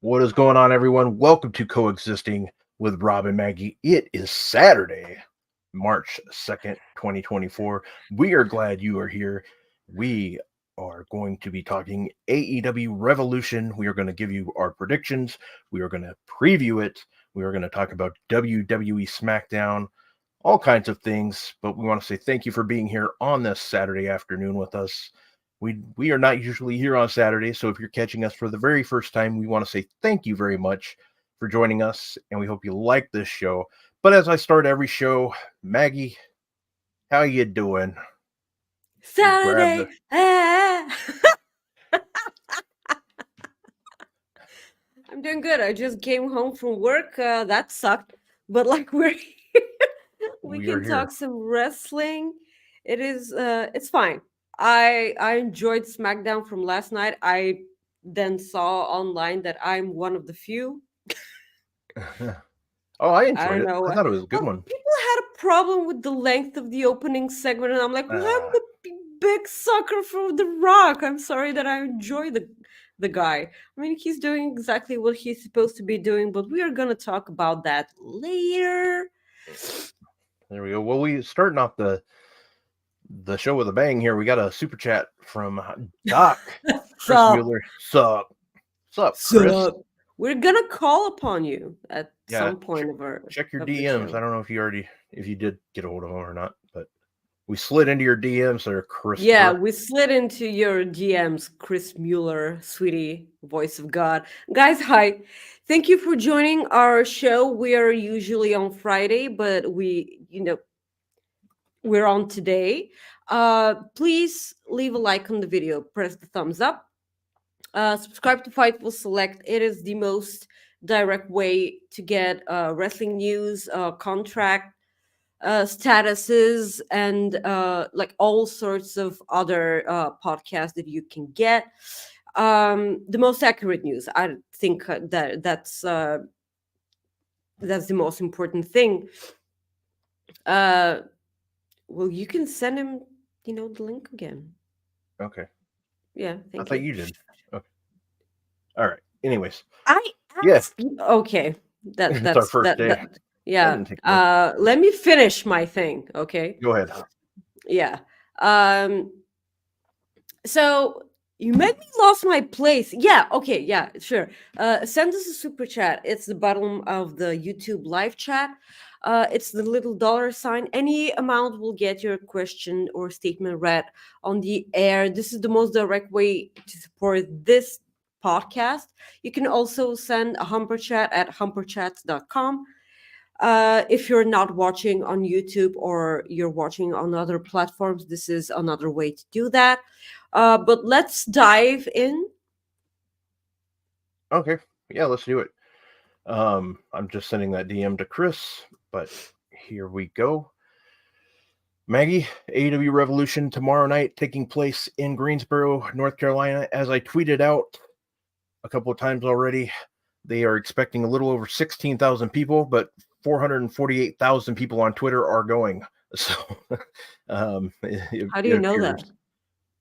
What is going on, everyone? Welcome to Coexisting with Rob and Maggie. It is Saturday, March 2nd, 2024. We are glad you are here. We are going to be talking AEW Revolution. We are going to give you our predictions. We are going to preview it. We are going to talk about WWE SmackDown, all kinds of things. But we want to say thank you for being here on this Saturday afternoon with us. We are not usually here on Saturday, so if you're catching us for the very first time, we want to say thank you very much for joining us, and we hope you like this show. But as I start every show, Maggie, how you doing? Saturday. I'm doing good. I just came home from work. That sucked, but like we can talk some wrestling. It's fine. I enjoyed SmackDown from last night. I then saw online that I'm one of the few. I enjoyed it. I thought it was a good one. People had a problem with the length of the opening segment, and I'm like, well, I'm the big sucker for The Rock. I'm sorry that I enjoy the guy. I mean, he's doing exactly what he's supposed to be doing, but we are gonna talk about that later. There we go. Well, we starting off the show with a bang here. We got a super chat from Doc. Chris Mueller. Sup, Chris? We're gonna call upon you at some point of our check your DMs. I don't know if you did get a hold of them or not, but we slid into your DMs there, Chris. Yeah, we slid into your DMs, Chris Mueller, sweetie, voice of God. Guys, hi. Thank you for joining our show. We are usually on Friday, but we're on today. Please leave a like on the video, press the thumbs up. Subscribe to Fightful Select. It is the most direct way to get wrestling news, contract statuses, and like all sorts of other podcasts that you can get. The most accurate news. I think that's the most important thing. Well, you can send him, the link again. Okay. Yeah, I thought you did. Okay. All right. Anyways. Okay. That's our first day. Let me finish my thing. Okay. Go ahead. Yeah. So you made me lost my place. Yeah. Okay. Yeah. Sure. Send us a super chat. It's the bottom of the YouTube live chat. It's the little $sign. Any amount will get your question or statement read on the air. This is the most direct way to support this podcast. You can also send a humper chat at humperchats.com. If you're not watching on YouTube or you're watching on other platforms, this is another way to do that. But let's dive in. Okay. Yeah, let's do it. I'm just sending that DM to Chris, but here we go. Maggie, AEW Revolution tomorrow night, taking place in Greensboro, North Carolina. As I tweeted out a couple of times already, they are expecting a little over 16,000 people, but 448,000 people on Twitter are going. So, how do you know that?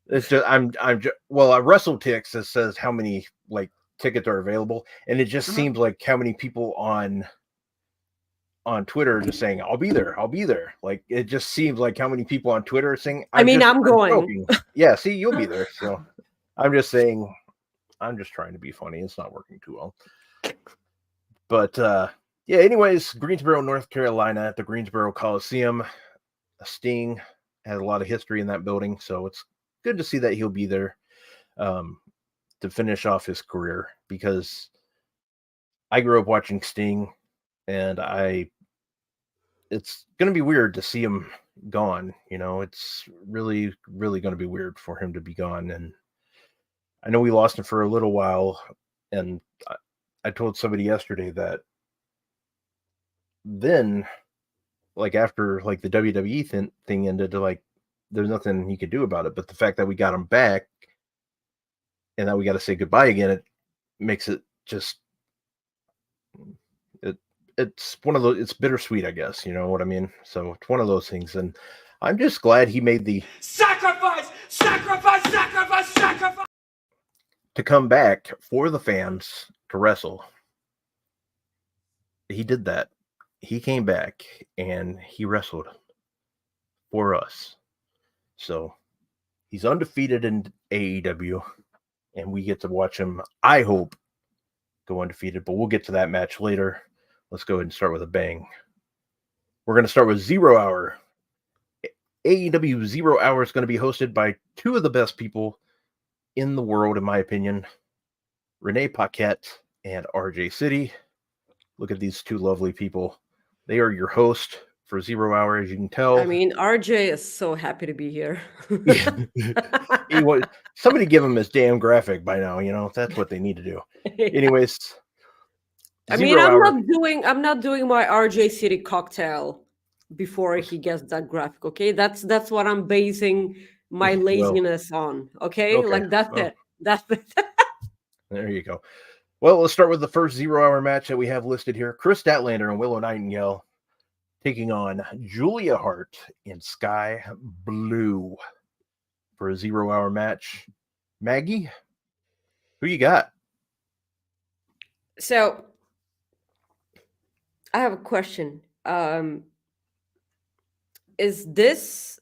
It's just WrestleTix that says how many tickets are available, and it just seems like how many people on Twitter are just saying I'll be there. Like it just seems like how many people on Twitter are saying I'm going. Yeah, see, you'll be there. So I'm just saying, I'm just trying to be funny. It's not working too well. But yeah, anyways, Greensboro, North Carolina, at the Greensboro Coliseum. Sting has a lot of history in that building, so it's good to see that he'll be there to finish off his career, because I grew up watching Sting, and it's going to be weird to see him gone. It's really, really going to be weird for him to be gone. And I know we lost him for a little while, and I told somebody yesterday that then, after the WWE thing ended, there's nothing he could do about it. But the fact that we got him back and that we got to say goodbye again, it makes it just it's one of those. It's bittersweet, I guess. You know what I mean? So it's one of those things, and I'm just glad he made the sacrifice to come back for the fans, to wrestle. He did that. He came back and he wrestled for us. So he's undefeated in AEW, and we get to watch him, I hope, go undefeated, but we'll get to that match later. Let's go ahead and start with a bang. We're going to start with 0 Hour. AEW 0 Hour is going to be hosted by two of the best people in the world, in my opinion, Renee Paquette and RJ City. Look at these two lovely people. They are your host for 0 Hour, as you can tell. I mean, RJ is so happy to be here. Somebody give him his damn graphic by now. That's what they need to do. Yeah. Anyways, I mean, I'm not doing my RJ City cocktail before he gets that graphic. Okay, that's what I'm basing my laziness on. Okay, like that's it. That's it. There you go. Well, let's start with the first 0 Hour match that we have listed here. Chris Statlander and Willow Nightingale taking on Julia Hart and Sky Blue for a 0 Hour match. Maggie, who you got? So, I have a question. Is this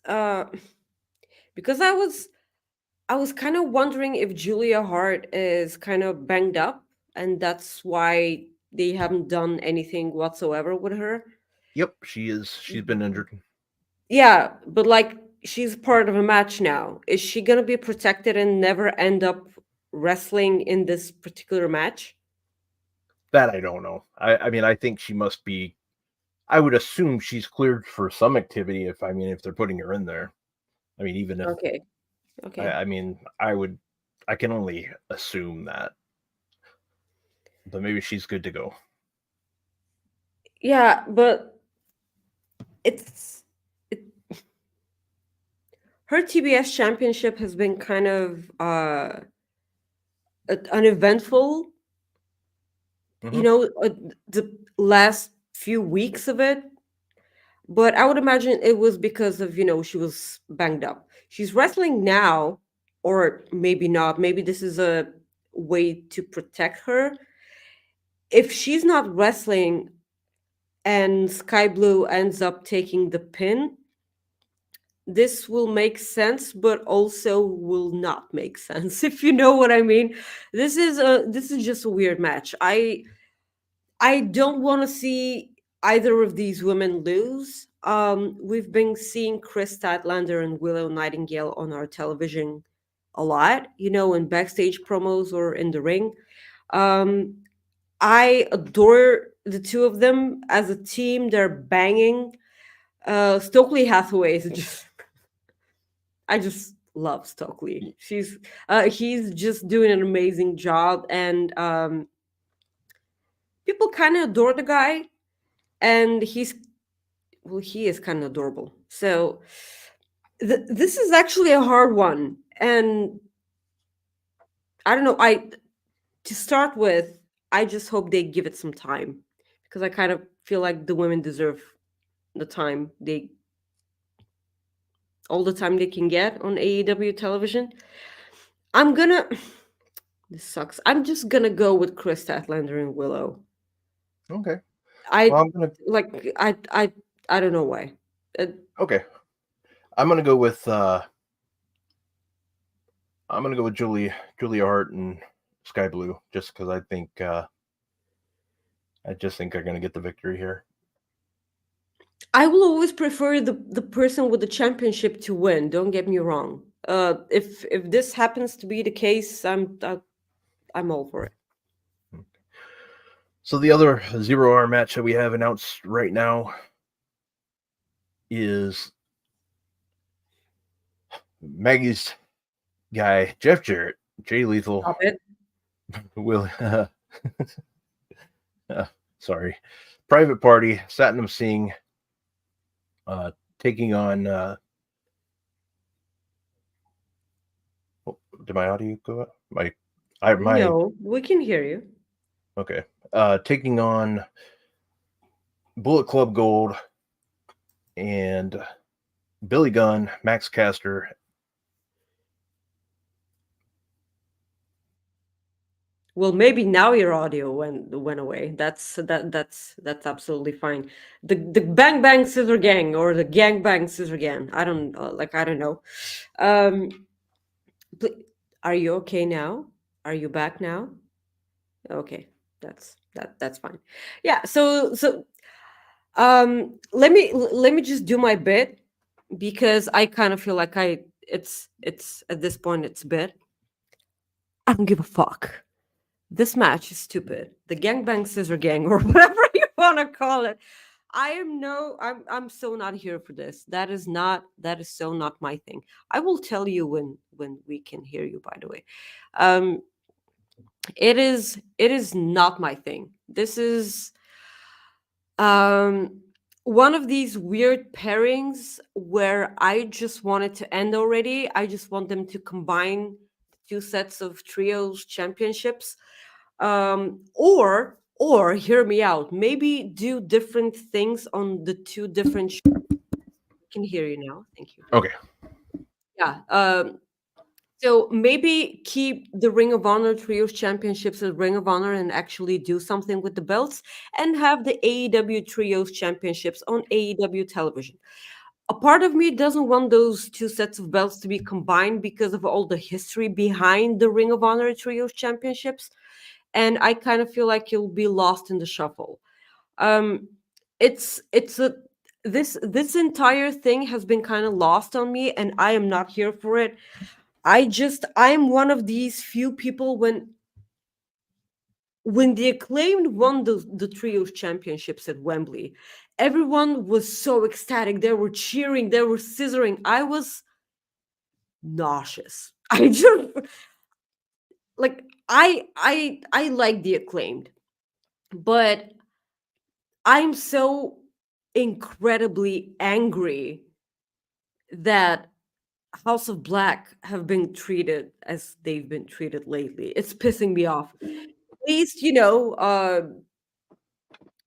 because I was kind of wondering if Julia Hart is kind of banged up, and that's why they haven't done anything whatsoever with her. Yep, she is. She's been injured. Yeah, but like she's part of a match now. Is she gonna be protected and never end up wrestling in this particular match? That I don't know. I mean, I think she must be. I would assume she's cleared for some activity if they're putting her in there. I mean, even if Okay. I mean, I can only assume that. But maybe she's good to go. Yeah, but her TBS championship has been kind of uneventful. Mm-hmm. The last few weeks of it, but I would imagine it was because of she was banged up. She's wrestling now, or maybe not. Maybe this is a way to protect her. If she's not wrestling and Sky Blue ends up taking the pin, this will make sense, but also will not make sense, if you know what I mean. This is just a weird match. I don't want to see either of these women lose. We've been seeing Chris Statlander and Willow Nightingale on our television a lot, in backstage promos or in the ring. I adore the two of them as a team. They're banging. Stokely Hathaway is just I just love Stokely. He's just doing an amazing job, and people kind of adore the guy, and he is kind of adorable. So this is actually a hard one, and I don't know. To start with, I just hope they give it some time, because I kind of feel like the women deserve the time all the time they can get on AEW television. This sucks. I'm just gonna go with Chris Statlander and Willow. Okay. I don't know why. Okay. I'm gonna go with Julia Hart and Sky Blue, just because I just think they're gonna get the victory here. I will always prefer the person with the championship to win. Don't get me wrong. If this happens to be the case, I'm all for it. So the other 0 Hour match that we have announced right now is Maggie's guy, Jeff Jarrett, Jay Lethal. Stop it. Will sorry. Private Party, Satnam Singh, taking on did my audio go up? No, we can hear you. Okay. Taking on Bullet Club Gold and Billy Gunn, Max Caster. Well, maybe now your audio went away. That's absolutely fine. The Bang Bang Scissor Gang or the Gang Bang Scissor Gang. I don't know. Um, are you okay now? Are you back now? Okay, that's fine. Yeah. Let me just do my bit because I kind of feel like it's at this point it's bit. I don't give a fuck. This match is stupid. The gangbang scissor gang or whatever you want to call it. I'm so not here for this. That is so not my thing. I will tell you when we can hear you, by the way. Um it is not my thing. This is um one of these weird pairings where I just want it to end already. I just want them to combine two sets of trios championships, or hear me out, maybe do different things on the two different I can hear you now, thank you. Okay. Yeah, so maybe keep the Ring of Honor trios championships at Ring of Honor and actually do something with the belts, and have the AEW trios championships on AEW television. A part of me doesn't want those two sets of belts to be combined because of all the history behind the Ring of Honor trios championships, and I kind of feel like you'll be lost in the shuffle. Um, it's a this entire thing has been kind of lost on me, and I am not here for it. I'm one of these few people when the Acclaimed won the trios championships at Wembley, everyone was so ecstatic. They were cheering, they were scissoring. I was nauseous. I just like I like the Acclaimed, but I'm so incredibly angry that House of Black have been treated as they've been treated lately. It's pissing me off. At least,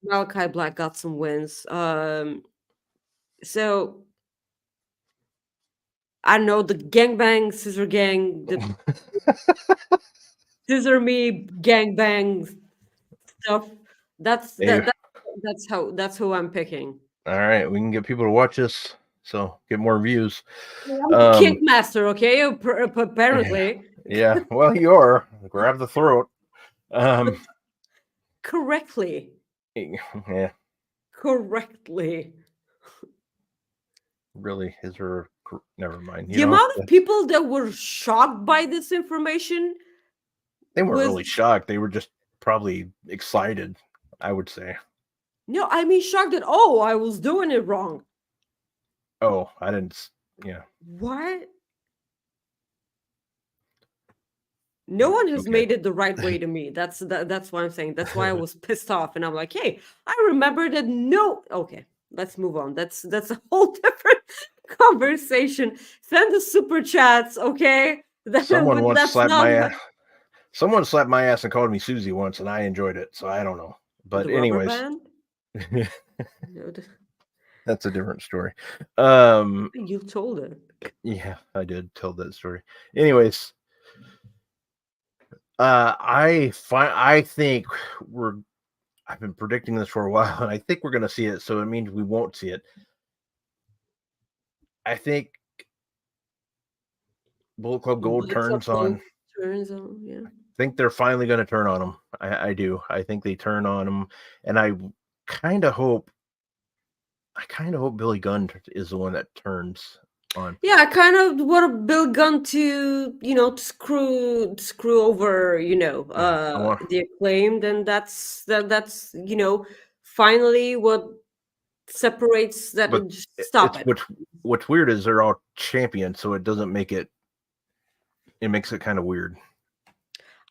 Malachi Black got some wins. So I don't know, the gangbang, scissor gang, the scissor me gangbang stuff. That's Hey, that's who I'm picking. all right, we can get people to watch this, so get more views. I'm the Um, kink master, okay? yeah, Apparently. yeah. Well, you are. Grab the throat. But Um, correctly. yeah. Correctly. Really, is there? Never mind. You The know, amount of people that were shocked by this information they weren't was really shocked. They were just probably excited. I would say. no, I mean shocked that oh, I was doing it wrong. Oh, I didn't. Yeah. What? No one has Okay. made it the right way to me. That's why I'm saying. That's why I was pissed off, and I'm like, hey, I remember that. No, okay, let's move on. That's a whole different conversation. Send the super chats, okay? Someone once That's slapped not my ass. Someone slapped my ass and called me Susie once, and I enjoyed it. So I don't know. But the rubber anyways, band. No, that's a different story. Um, you told it. yeah, I did tell that story. Anyways, I think we're. I've been predicting this for a while, and I think we're going to see it. So it means we won't see it. I think Bullet Club Gold Bullet Club turns Gold on. turns on. Yeah. Think they're finally going to turn on him. I do. I think they turn on him, and kind of hope. I kind of hope Billy Gunn is the one that turns on. Yeah, I kind of want Bill Gunn to, to screw over, Yeah, I want. the Acclaimed, and that's finally what separates that. But Just stop it's it. what's weird is they're all champions, so it doesn't make it. It makes it kind of weird.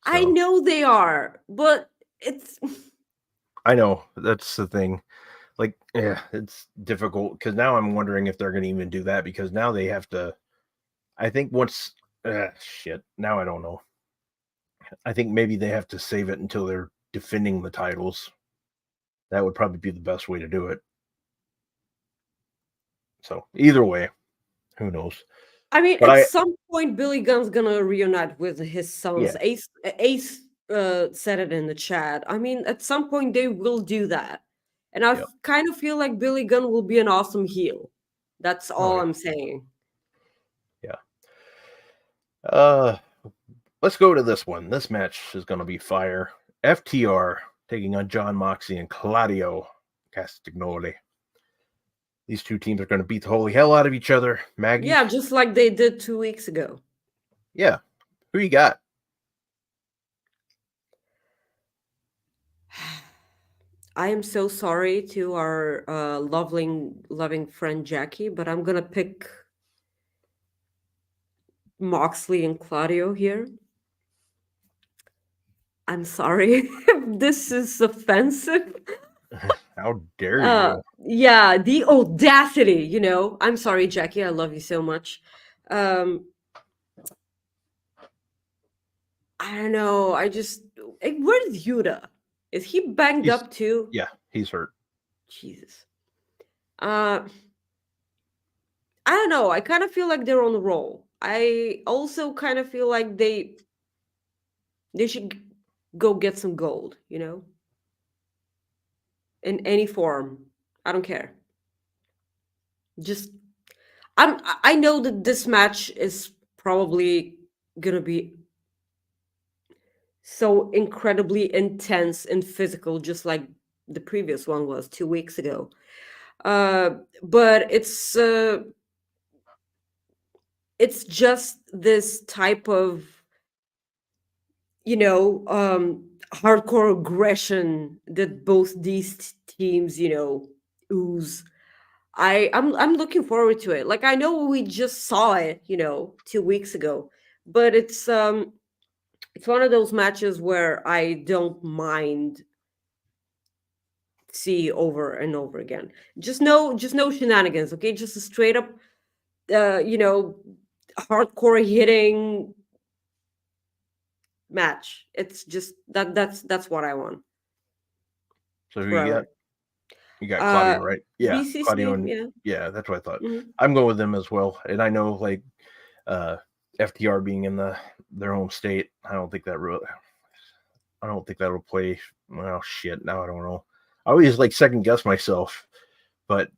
I So know they are, but it's I know that's the thing. Like, yeah, it's difficult because now I'm wondering if they're going to even do that because now they have to. I think once, shit. Now I don't know. I think maybe they have to save it until they're defending the titles. That would probably be the best way to do it. So either way, who knows? I mean, But at some point, Billy Gunn's gonna reunite with his yeah, sons, Ace said it in the chat. I mean, at some point they will do that, and I Yep. kind of feel like Billy Gunn will be an awesome heel. That's Oh all yeah. I'm saying. Yeah. Uh, let's go to this one. This match is going to be fire. FTR taking on John Moxley and Claudio Castagnoli. These two teams are going to beat the holy hell out of each other. Maggie? Yeah, just like they did 2 weeks ago. Yeah. Who you got? I am so sorry to our loving friend Jackie, but I'm gonna pick Moxley and Claudio here. I'm sorry if this is offensive. How dare you? Yeah, the audacity, I'm sorry, Jackie. I love you so much. Um, I don't know. Where's Yuta? Is he banged He's up too? yeah, he's hurt. Jesus. Uh, I don't know. I kind of feel like they're on the roll. I also kind of feel like they should go get some gold, in any form. I don't care. Just I know that this match is probably gonna be so incredibly intense and physical, just like the previous one was 2 weeks ago. But it's just this type of hardcore aggression that both these teams ooze. I'm looking forward to it. Like, I know we just saw it 2 weeks ago, but it's one of those matches where I don't mind see over and over again. Just no shenanigans, okay? Just a straight up hardcore hitting match. It's just that's what I want So who you got? forever. You got Uh Claudio, right? Yeah, Claudio, BCC, and yeah. yeah, that's what I thought. Mhm. I'm going with them as well. And I know, like, uh, FTR being in their home state, I don't think that'll play. Well, shit. Now I don't know. I always like second guess myself, but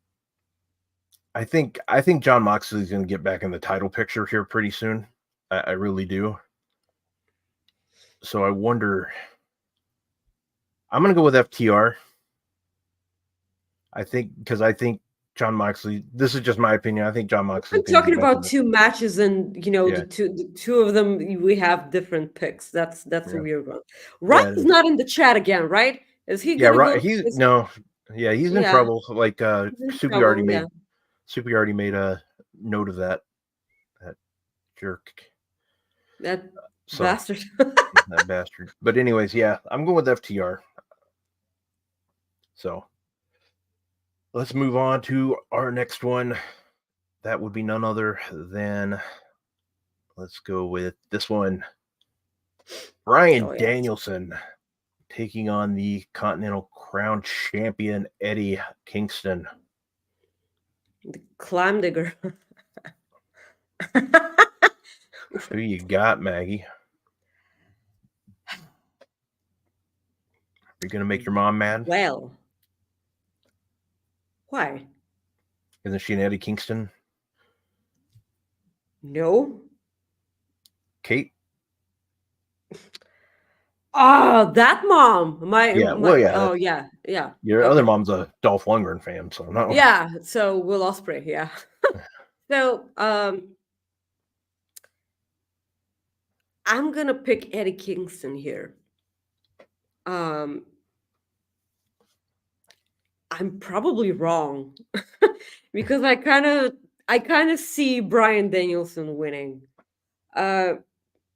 I think John Moxley's going to get back in the title picture here pretty soon. I really do. So I wonder. I'm going to go with FTR. I think John Moxley. This is just my opinion. I think John Moxley's I'm going to talking get back in about the. two matches, and Yeah, the two of them we have different picks. That's a yeah, weird one. yeah. It Ryan's is. not in the chat again, right? Is he Yeah, gonna right. go? He's no. Yeah, he's in Yeah, trouble. Like he's in Supi already trouble. Yeah, made. Supi already made a note of that. That jerk. that So bastard. that bastard. But anyways, yeah, I'm going with FTR. So let's move on to our next one. That would be none other than, let's go with this one. Bryan Oh yeah, Danielson taking on the Continental Crown champion Eddie Kingston. the clam digger. Who you got, Maggie? Are you gonna make your mom mad? Well, why? Isn't she an Eddie Kingston? No. Kate? That mom. My Yeah, well, my. yeah. Oh yeah, yeah. Your other Okay. mom's a Dolph Lundgren fan, so no. Yeah. So Will Osprey. Yeah. So I'm gonna pick Eddie Kingston here. Um, I'm probably wrong because I kind of see Bryan Danielson winning. Uh,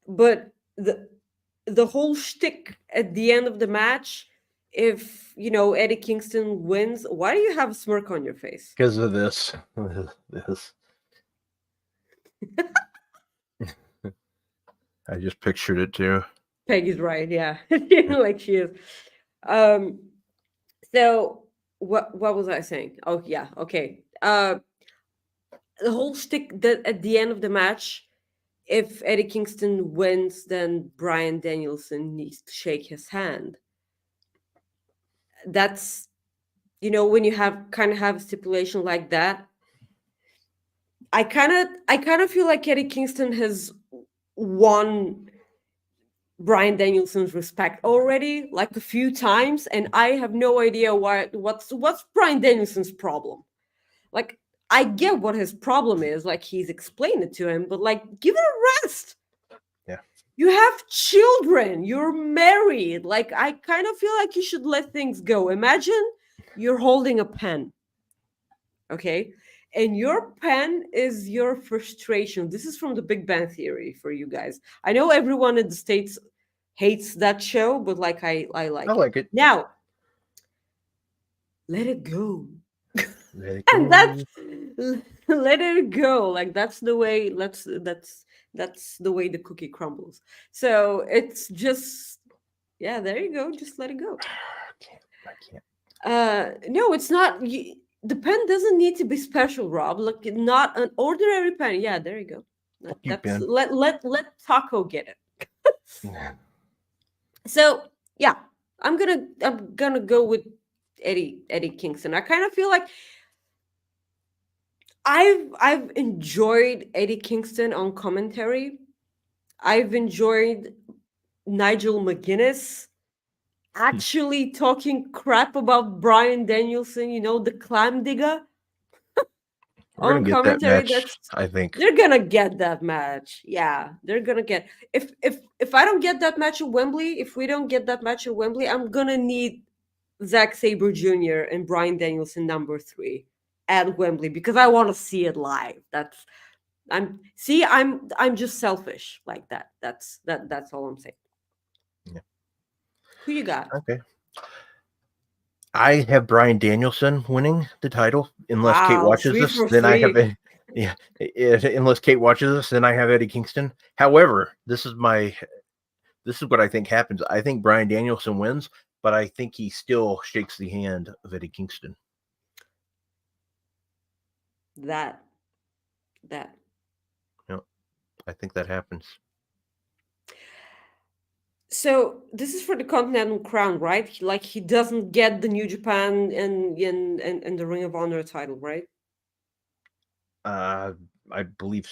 but the whole shtick at the end of the match, if Eddie Kingston wins, why do you have a smirk on your face? Because of this. This. I just pictured it too. Peggy's right, yeah. Like she is. Um, so what was I saying? Oh yeah, okay. The whole shtick that at the end of the match, if Eddie Kingston wins, then Bryan Danielson needs to shake his hand. That's, when you have a stipulation like that, I kind of feel like Eddie Kingston has won Bryan Danielson's respect already, like a few times, and I have no idea what's Bryan Danielson's problem. Like, I get what his problem is, like he's explained it to him, but like, give it a rest. Yeah. You have children, you're married. Like, I kind of feel like you should let things go. Imagine you're holding a pen, okay? And your pen is your frustration. This is from the Big Bang Theory for you guys. I know everyone in the States hates that show, but like I like it. Now, let it go. Let it And go. that's let it go. Like that's the way that's the way the cookie crumbles. So it's just, yeah, there you go. Just let it go. I can't. No, it's not. The pen doesn't need to be special, Rob. Like, not an ordinary pen. Yeah, there you go. You, That's Ben. let Taco get it. So yeah, I'm gonna go with Eddie Kingston. I kind of feel like I've enjoyed Eddie Kingston on commentary. I've enjoyed Nigel McGuinness actually talking crap about Bryan Danielson, the clam digger. We're On gonna get that commentary, match, I think. they're gonna get that match. Yeah, they're gonna get. If I don't get that match at Wembley, if we don't get that match at Wembley, I'm gonna need Zack Sabre Jr. and Bryan Danielson number 3 at Wembley because I want to see it live. I'm just selfish like that. That's all I'm saying. Yeah. Who you got? Okay. I have Bryan Danielson winning the title unless Kate watches 3 this. for Then 3. I have unless Kate watches this, then I have Eddie Kingston. However, this is what I think happens. I think Bryan Danielson wins, but I think he still shakes the hand of Eddie Kingston. That. Yep. I think that happens. So this is for the Continental Crown, right? He doesn't get the New Japan and the Ring of Honor title, right? I believe,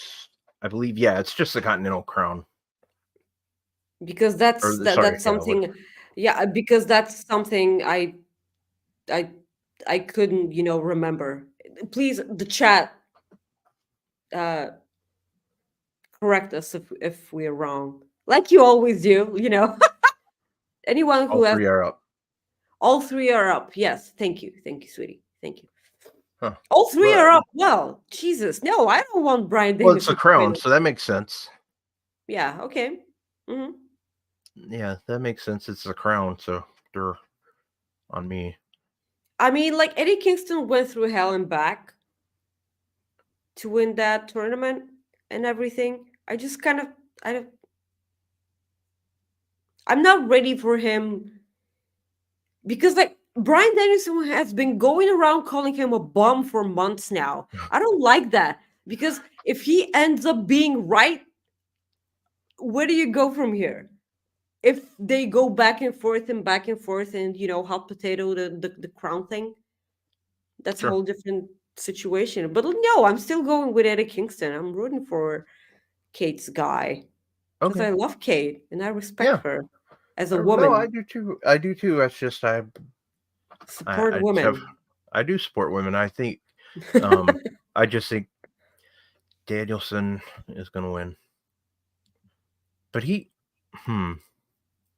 yeah, it's just the Continental Crown. Because that's something, yeah. Because that's something I couldn't remember. Please, the chat, correct us if we're wrong, like you always do. Anyone who all 3 are up. All 3 are up. Yes, thank you, sweetie, thank you. Huh. All 3 are up. Well, Jesus, no, I don't want Bryan Danielson. Well, it's the crown, so that makes sense. Yeah. Okay. Mm-hmm. Yeah, that makes sense. It's the crown, so they're on me. I mean, like, Eddie Kingston went through hell and back to win that tournament and everything. I'm not ready for him because, like, Bryan Danielson has been going around calling him a bum for months now. I don't like that because if he ends up being right, where do you go from here? If they go back and forth and hot potato the crown thing, that's Sure. a whole different situation. But no, I'm still going with Eddie Kingston. I'm rooting for Kate's guy because I love Kate and I respect her as a woman. No, I do too. That's just I support women. I do support women. I think I just think Danielson is going to win, but he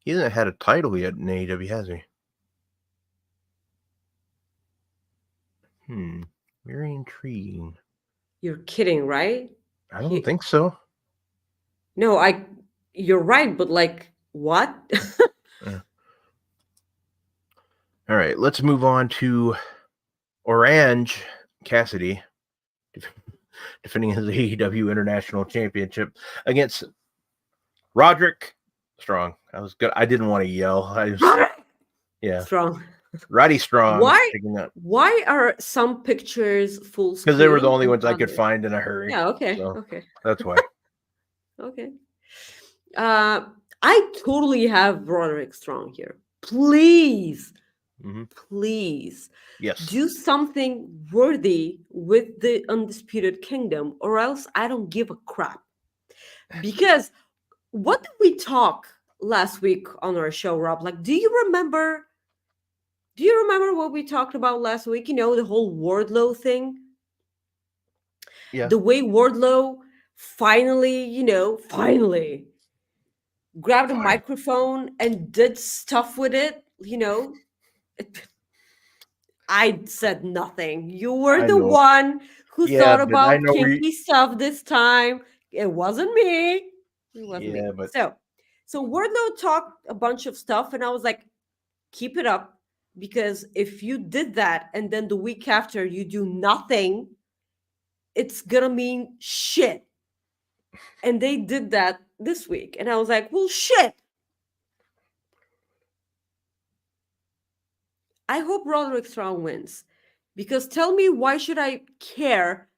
hasn't had a title yet in AEW, has he? Very intriguing. You're kidding, right? I don't think so. No, you're right, but like, what? Yeah. All right, let's move on to Orange Cassidy defending his AEW International Championship against Roderick Strong. I was good. I didn't want to yell. Yeah. Strong. Roddy Strong. Why are some pictures full screen? Because they were the only ones I could find in a hurry. Yeah, okay. So okay. That's why. Okay. Okay. Uh, I totally have Roderick Strong here. Please, Hmm. please Yes. do something worthy with the Undisputed Kingdom, or else I don't give a crap. Because what did we talk last week on our show, Rob? Like, do you remember? Do you remember what we talked about last week? You know, the whole Wardlow thing, Yeah. the way Wardlow finally, finally grabbed a Fine. microphone and did stuff with it. I said nothing. You were I the know. one who Yeah, thought but I about know we. kinky stuff this time. It wasn't me. It wasn't Yeah, me. but So Wardlow talked a bunch of stuff, and I was like, keep it up, because if you did that and then the week after you do nothing, it's gonna mean shit. And they did that this week, and I was like, well, shit. I hope Roderick Strong wins, because tell me, why should I care?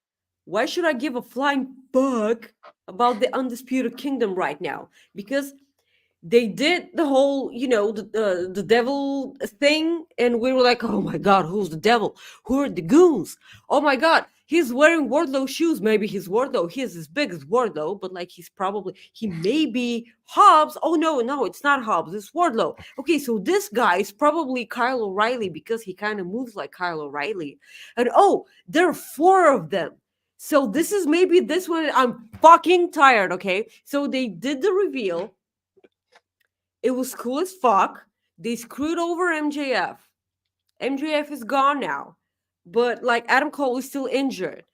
Why should I give a flying fuck about the Undisputed Kingdom right now? Because they did the whole, the devil thing, and we were like, oh my god, who's the devil? Who are the goons? Oh my god, he's wearing Wardlow shoes. Maybe he's Wardlow. He's as big as Wardlow, but like he may be Hobbs. Oh no, it's not Hobbs. It's Wardlow. Okay, so this guy is probably Kyle O'Reilly, because he kind of moves like Kyle O'Reilly. And oh, there are four of them. So this is maybe this one. I'm fucking tired. Okay, so they did the reveal. It was cool as fuck. They screwed over MJF. MJF is gone now. But like Adam Cole is still injured.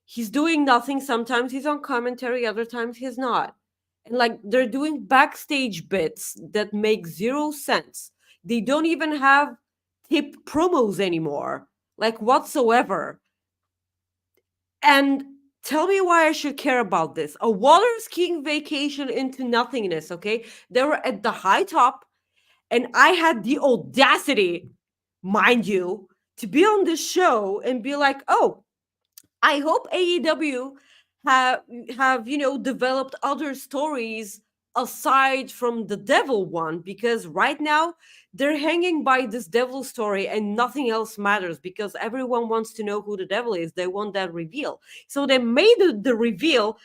He's doing nothing. Sometimes he's on commentary, other times he's not. And like they're doing backstage bits that make zero sense. They don't even have tip promos anymore, like whatsoever. And tell me why I should care about this. A water skiing vacation into nothingness, okay? They were at the high top, and I had the audacity, mind you, to be on this show and be like, oh, I hope AEW have developed other stories aside from the devil one, because right now they're hanging by this devil story and nothing else matters, because everyone wants to know who the devil is. They want that reveal. So they made the reveal,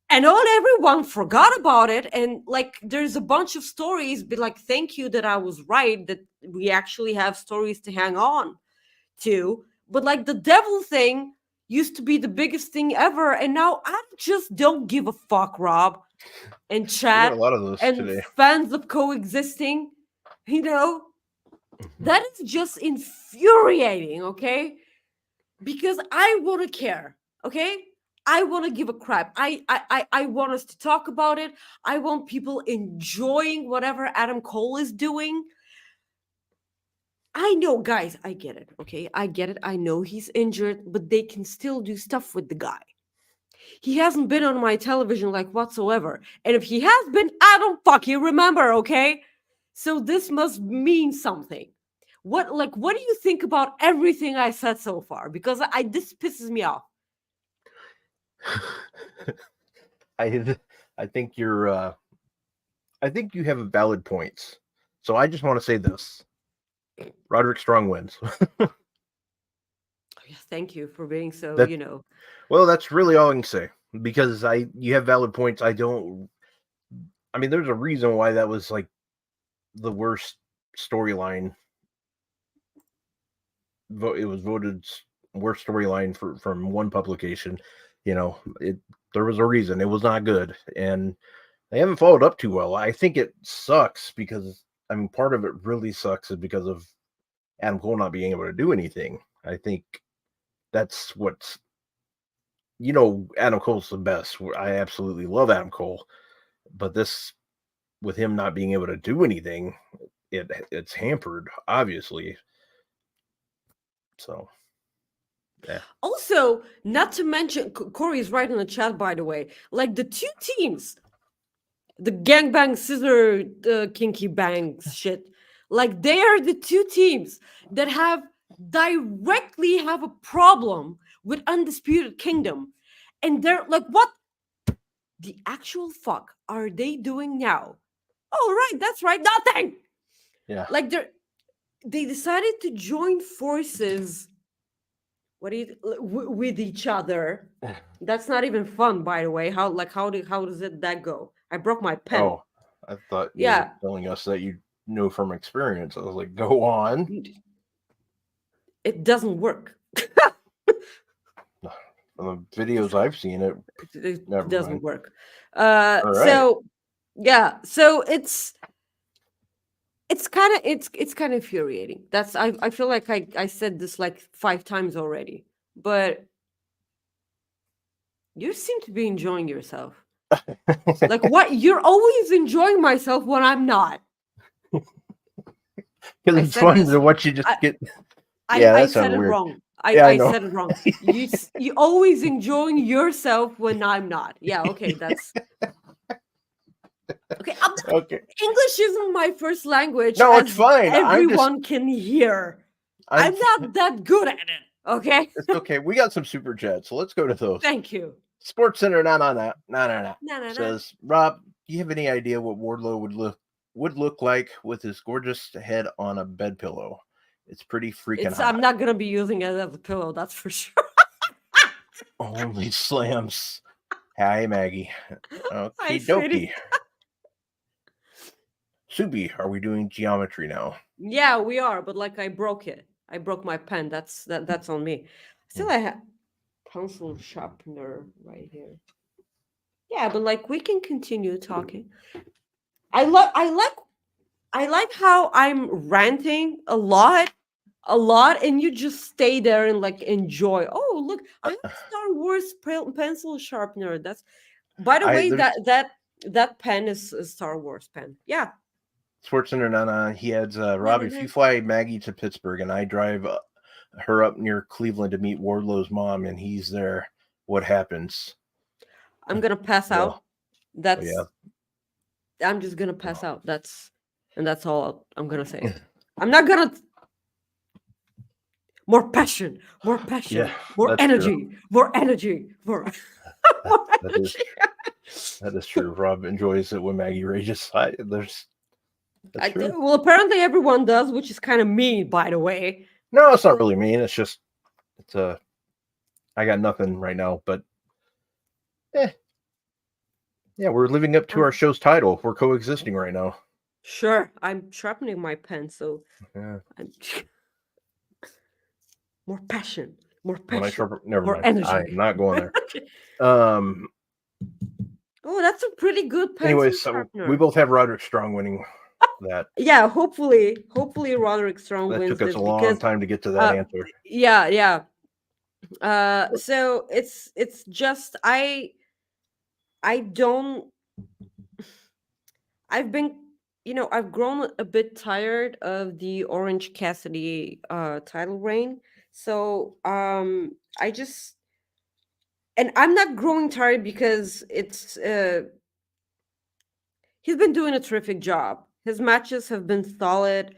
and all everyone forgot about it, and like there's a bunch of stories, but like, thank you that I was right, that we actually have stories to hang on to. But like the devil thing used to be the biggest thing ever, and now I just don't give a fuck, Rob and we got a chat lot of those and today. fans of Coexisting. you know Mhm. that is just infuriating, okay? Because I want to care, okay? I want to give a crap. I want us to talk about it. I want people enjoying whatever Adam Cole is doing. I know, guys, I get it, okay? I get it. I know he's injured, but they can still do stuff with the guy. He hasn't been on my television like whatsoever. And if he has been, I don't fucking remember, okay? So this must mean something. What do you think about everything I said so far? Because this pisses me off. I I think I think you have valid points. So I just want to say this: Roderick Strong wins. Yeah, thank you for being so, That well, that's really all I can say because you have valid points. I don't. I mean, there's a reason why that was like the worst storyline. It was voted worst storyline from one publication. It there was a reason. It was not good, and they haven't followed up too well. I think it sucks because I mean, part of it really sucks is because of Adam Cole not being able to do anything. I think that's what's Adam Cole's the best. I absolutely love Adam Cole, but this with him not being able to do anything, it's hampered obviously. So yeah, Also, not to mention, Corey is right in the chat, by the way. Like the two teams, the gangbang scissor kinky bangs shit, like they are the two teams that directly have a problem with Undisputed Kingdom. And they're like, what the actual fuck are they doing now? Oh, right, that's right, nothing. Yeah. Like they decided to join forces. What do you with each other? That's not even fun, by the way. How does that go? I broke my pen. Oh, I thought you were Yeah, telling us that you know from experience. I was like, go on. it doesn't work. From the videos I've seen, it It never doesn't mind. work. All right. So yeah, so it's kind of infuriating. I feel like I said this like 5 times already, but you seem to be enjoying yourself. Like what? You're always enjoying myself when I'm not. Because I it's said fun this. to watch you just I get. Yeah, I that said sounded it weird. wrong. Yeah, I I know. said it wrong. You always enjoying yourself when I'm not. Yeah, okay, that's okay. Okay. English isn't my first language, No, it's as fine. everyone can hear. I'm. I'm not that good at it. Okay. It's okay. We got some super chats, so let's go to those. Thank you. Sports Center, no, Na na na. says Rob. Do you have any idea what Wardlow would look like with his gorgeous head on a bed pillow? It's pretty freaking hot. I'm not gonna be using it as a pillow. That's for sure. Only slams. Hi, Maggie. Hi, Okay, sweetie. dokie. Subi, are we doing geometry now? Yeah, we are, but like I broke it. I broke my pen. That's on me. Still, I have pencil sharpener right here. Yeah, but like we can continue talking. I love. I like how I'm ranting a lot, and you just stay there and like enjoy. Oh, look, I have a Star Wars pencil sharpener. That's by the way There's that pen is a Star Wars pen. Yeah. Sports Center, he adds, Na, Rob, na, if na. you fly Maggie to Pittsburgh and I drive her up near Cleveland to meet Wardlow's mom and he's there, what happens? I'm gonna pass Well, out. That's yeah. I'm just gonna pass out. That's all I'm gonna say. I'm not gonna more passion, more passion, Yeah, more that's true. energy, more energy, more, more That is energy. that is true. Rob enjoys it when Maggie rages. That's true. Well, apparently everyone does, which is kind of mean, by the way. No, it's not really mean. It's just I got nothing right now, but yeah, we're living up to our show's title. We're coexisting right now. Sure, I'm sharpening my pen, so Yeah. I'm more passion, more When I passion, never more mind. energy. I'm not going there. Um. Oh, that's a pretty good pencil Anyway, so sharpener. we both have Roderick Strong winning that. Yeah, hopefully Roderick Strong That wins took us this a long because time to get to that answer. yeah. So it's just I don't I've been I've grown a bit tired of the Orange Cassidy title reign. So I just and I'm not growing tired because it's he's been doing a terrific job. His matches have been solid,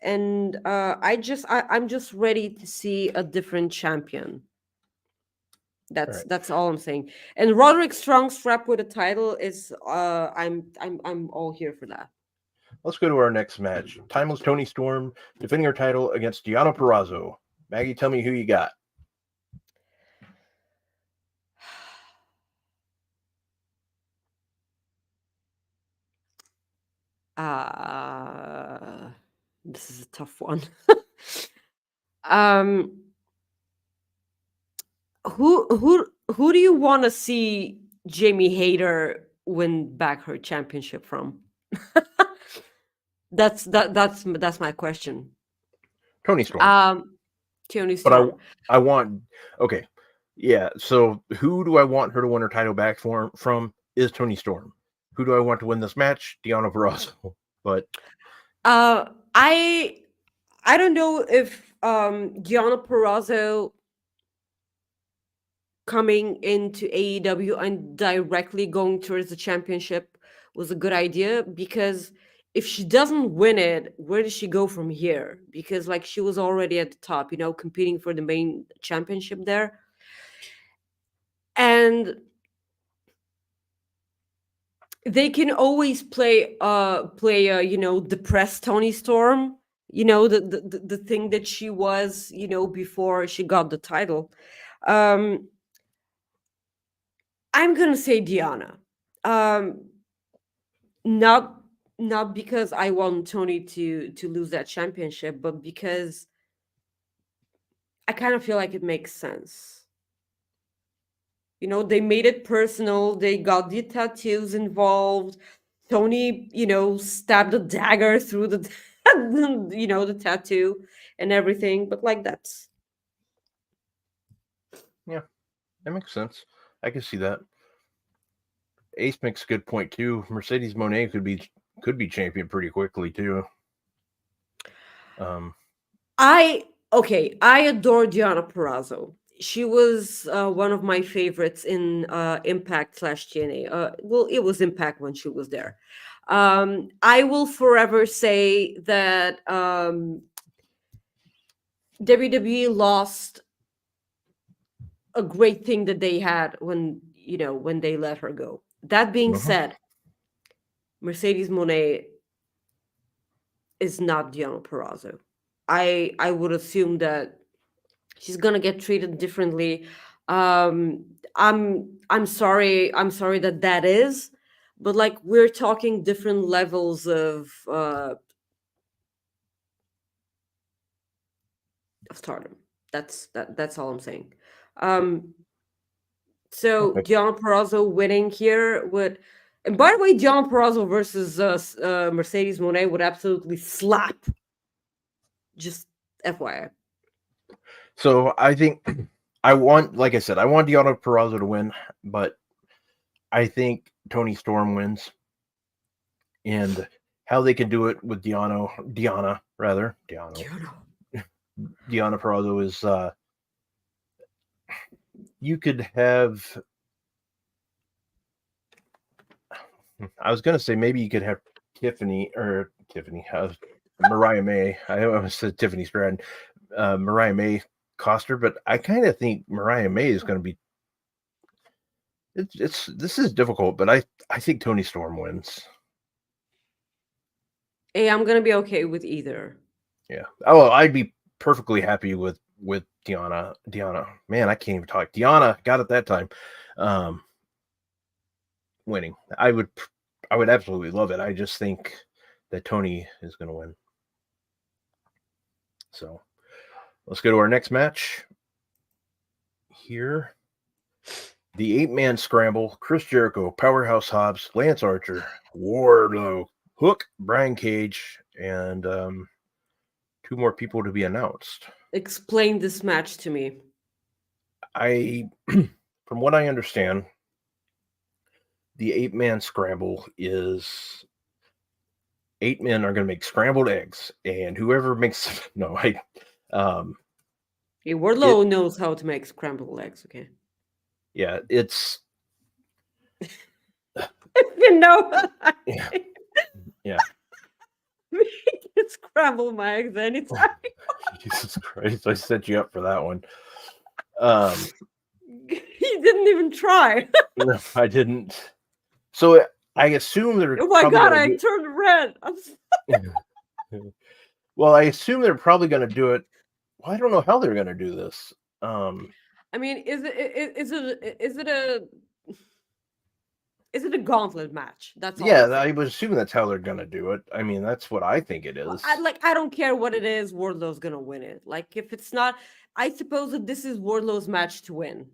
and I'm just ready to see a different champion. All right. That's all I'm saying. And Roderick Strong strap with a title is I'm all here for that. Let's go to our next match. Timeless Toni Storm defending her title against Deonna Purrazzo. Maggie, tell me who you got. This is a tough one. um who do you want to see Jamie Hayter win back her championship from? That's my question. Toni Storm. Toni Storm. But I want okay. Yeah, so who do I want her to win her title back from is Toni Storm. Who do I want to win this match? Deonna Purrazzo. But I don't know if Deonna Purrazzo coming into AEW and directly going towards the championship was a good idea, because if she doesn't win it, where does she go from here? Because like she was already at the top, competing for the main championship there. And They can always depressed Toni Storm, the thing that she was, before she got the title. um I'm gonna say Diana. um not not because I want Tony to lose that championship, but because I kind of feel like it makes sense. They made it personal. They got the tattoos involved. Tony, stabbed a dagger through the, the tattoo and everything. But like that's Yeah, that makes sense. I can see that. Ace makes a good point too. Mercedes Moné could be champion pretty quickly too. Um, I adore Gianna Perazzo. She was one of my favorites in Impact slash TNA. Well, it was Impact when she was there. I will forever say that WWE lost a great thing that they had when they let her go. That being mhm. said, Mercedes Monet is not Gianna Perazzo. I would assume that she's gonna get treated differently. I'm sorry that is, but like we're talking different levels of stardom. That's all I'm saying. Um, so Okay. Gianna Perazzo winning here would, and by the way, Gianna Perazzo versus Mercedes Monet would absolutely slap. Just FYI. So I think like I said, I want Deonna Purrazzo to win, but I think Toni Storm wins, and how they can do it with Deonna rather, Gianna. Deonna Purrazzo is you could have. I was gonna say maybe you could have Mariah May. I almost said Tiffany Stratton. Mariah May cost her, but I kind of think Mariah May is going to be. It's this is difficult, but I think Toni Storm wins. Hey, I'm gonna be okay with either. Yeah. Oh, I'd be perfectly happy with Deonna. Deonna, man, I can't even talk. Deonna got it that time. Um, Winning. I would absolutely love it. I just think that Toni is going to win. So let's go to our next match here. The 8-man scramble: Chris Jericho, Powerhouse Hobbs, Lance Archer, Wardlow, Hook, Brian Cage, and two more people to be announced. Explain this match to me. From what I understand, the 8-man scramble is 8 men are going to make scrambled eggs, and whoever makes no, Hey, it Wardlow knows how to make scrambled eggs. Okay. yeah, it's You know, yeah, yeah. we can scramble my eggs anytime. Jesus Christ, I set you up for that one. Um, He didn't even try. no, I didn't. So I assume they're Oh my probably god, going I to turned red. do. Well, I assume they're probably going to do it. Well, I don't know how they're going to do this. I mean, is it a gauntlet match? That's all Yeah, I'm I saying. would assume that's how they're going to do it. I mean, that's what I think it Well, is. I don't care what it is. Wardlow's gonna win it. Like if it's not, I suppose that this is Wardlow's match to win.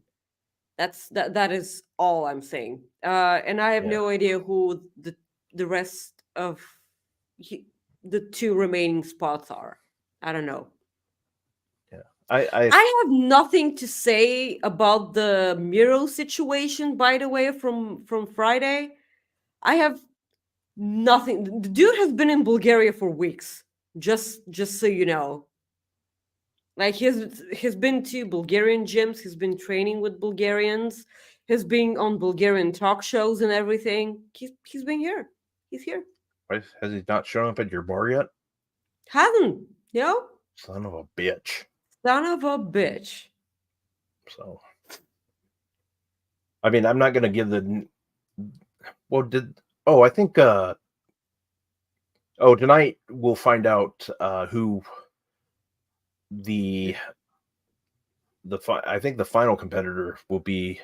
That is all I'm saying. And I have Yeah, no idea who the rest of the two remaining spots are. I don't know. yeah. I I have nothing to say about the Miro situation. By the way, from Friday, I have nothing. The dude has been in Bulgaria for weeks. Just so you know, like he's been to Bulgarian gyms. He's been training with Bulgarians. He's been on Bulgarian talk shows and everything. He's been here. He's here. has he not shown up at your bar yet? Hasn't, you know? Son of a bitch. Son of a bitch. So, I mean, I'm not going to give the. Well, I think tonight we'll find out who the I think the final competitor will be,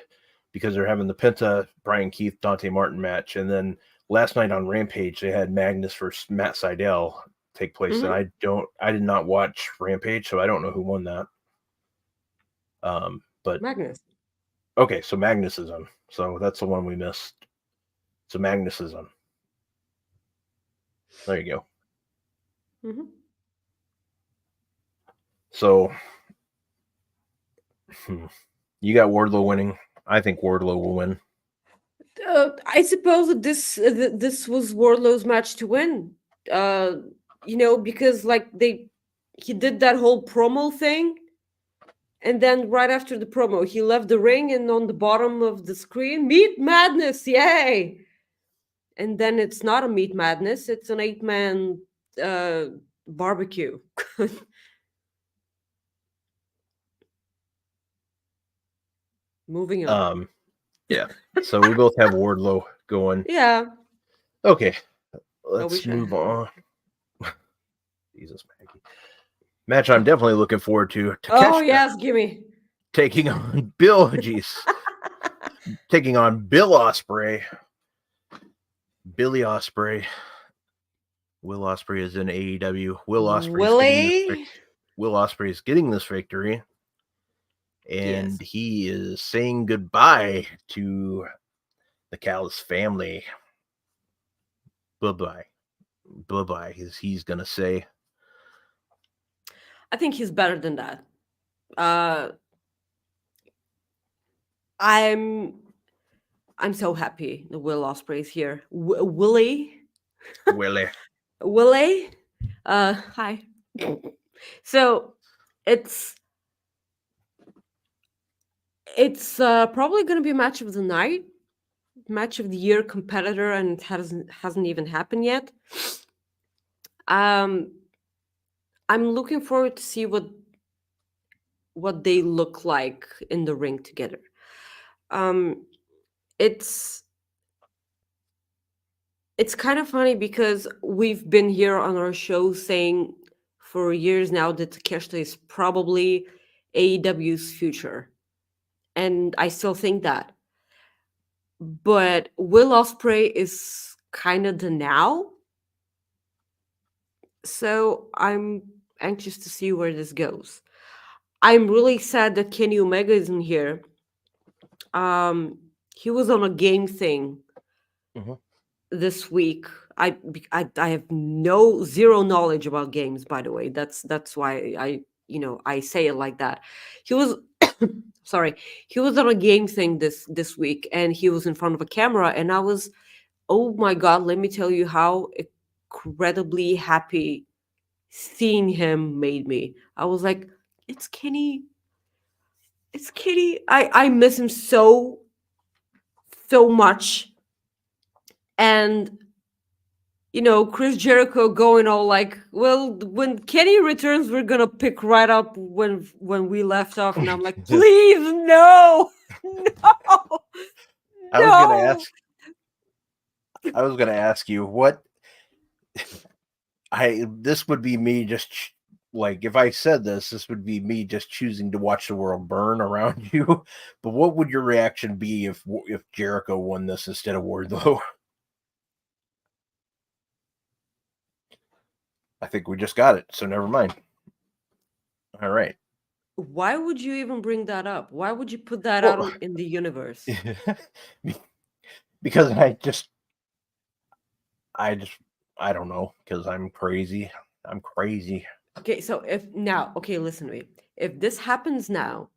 because they're having the Penta Brian Keith Dante Martin match, and then last night on Rampage they had Magnus versus Matt Sydal take place, and I did not watch Rampage, so I don't know who won that. But Magnus. Okay, so Magnus is on. So that's the one we missed. So Magnus is on. There you go. So you got Wardlow winning. I think Wardlow will win. I suppose that this was Wardlow's match to win. Because like he did that whole promo thing, and then right after the promo, he left the ring, and on the bottom of the screen, Meat Madness, yay! And then it's not a Meat Madness; it's an 8-man barbecue. Moving on. Yeah. So we both have Wardlow going. Yeah. Okay. Let's move on. Jesus, Maggie. Match I'm definitely looking forward to. Takeshita, oh yes, gimme. Taking on Bill. Jeez. Taking on Bill Osprey. Billy Osprey. Will Osprey is in AEW. Will Osprey is getting this victory. And he is saying goodbye to the Callis family. Bye-bye. Bye-bye, he's going to say. I think he's better than that. I'm so happy that Will Osprey is here. Willie. Hi. So it's probably going to be a match of the night, match of the year competitor, and it hasn't even happened yet. I'm looking forward to see what they look like in the ring together. It's kind of funny because we've been here on our show saying for years now that Takeshita is probably AEW's future. And I still think that. But Will Osprey is kind of the now. So I'm anxious to see where this goes. I'm really sad that Kenny Omega isn't here. He was on a game thing this week. I have zero knowledge about games, by the way. That's why I say it like that. He was he was on a game thing this week, and he was in front of a camera, and I was, oh my god, let me tell you how incredibly happy seeing him made me. I was like, it's Kenny. I miss him so much. And Chris Jericho going all like, well, when Kenny returns, we're gonna pick right up when we left off. And I'm like, please, no. I was gonna ask you what this would be me just like, if I said this would be me just choosing to watch the world burn around you. But what would your reaction be if Jericho won this instead of Wardlow? I think we just got it, so never mind. All right. Why would you even bring that up? Why would you put that out in the universe? Because I don't know, because I'm crazy. Okay, so listen to me. If this happens now,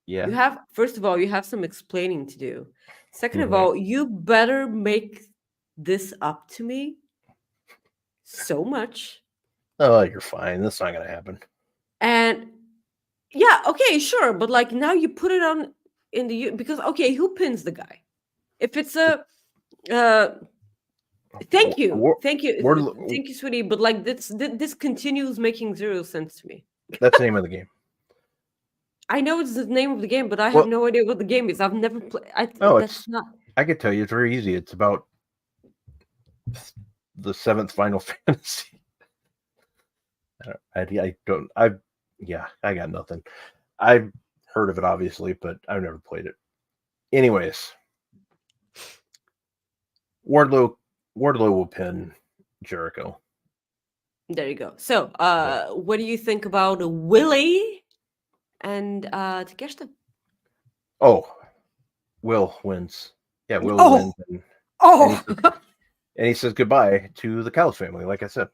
yeah, first of all, you have some explaining to do. Second of all, you better make this up to me so much. Oh, you're fine. That's not gonna happen. And yeah, okay, sure, but like now you put it on in the because okay, who pins the guy? If it's a thank you, sweetie. But like this continues making zero sense to me. That's the name of the game. I know it's the name of the game, but I have no idea what the game is. I've never played. I could tell you. It's very easy. It's about the seventh Final Fantasy. I don't. I got nothing. I've heard of it obviously, but I've never played it. Anyways, Wardlow will pin Jericho. There you go. So, what do you think about Willie and Takeshita? Oh, Will wins. Yeah, Will Oh, wins, and oh, he says goodbye to the Cows family. Like I said,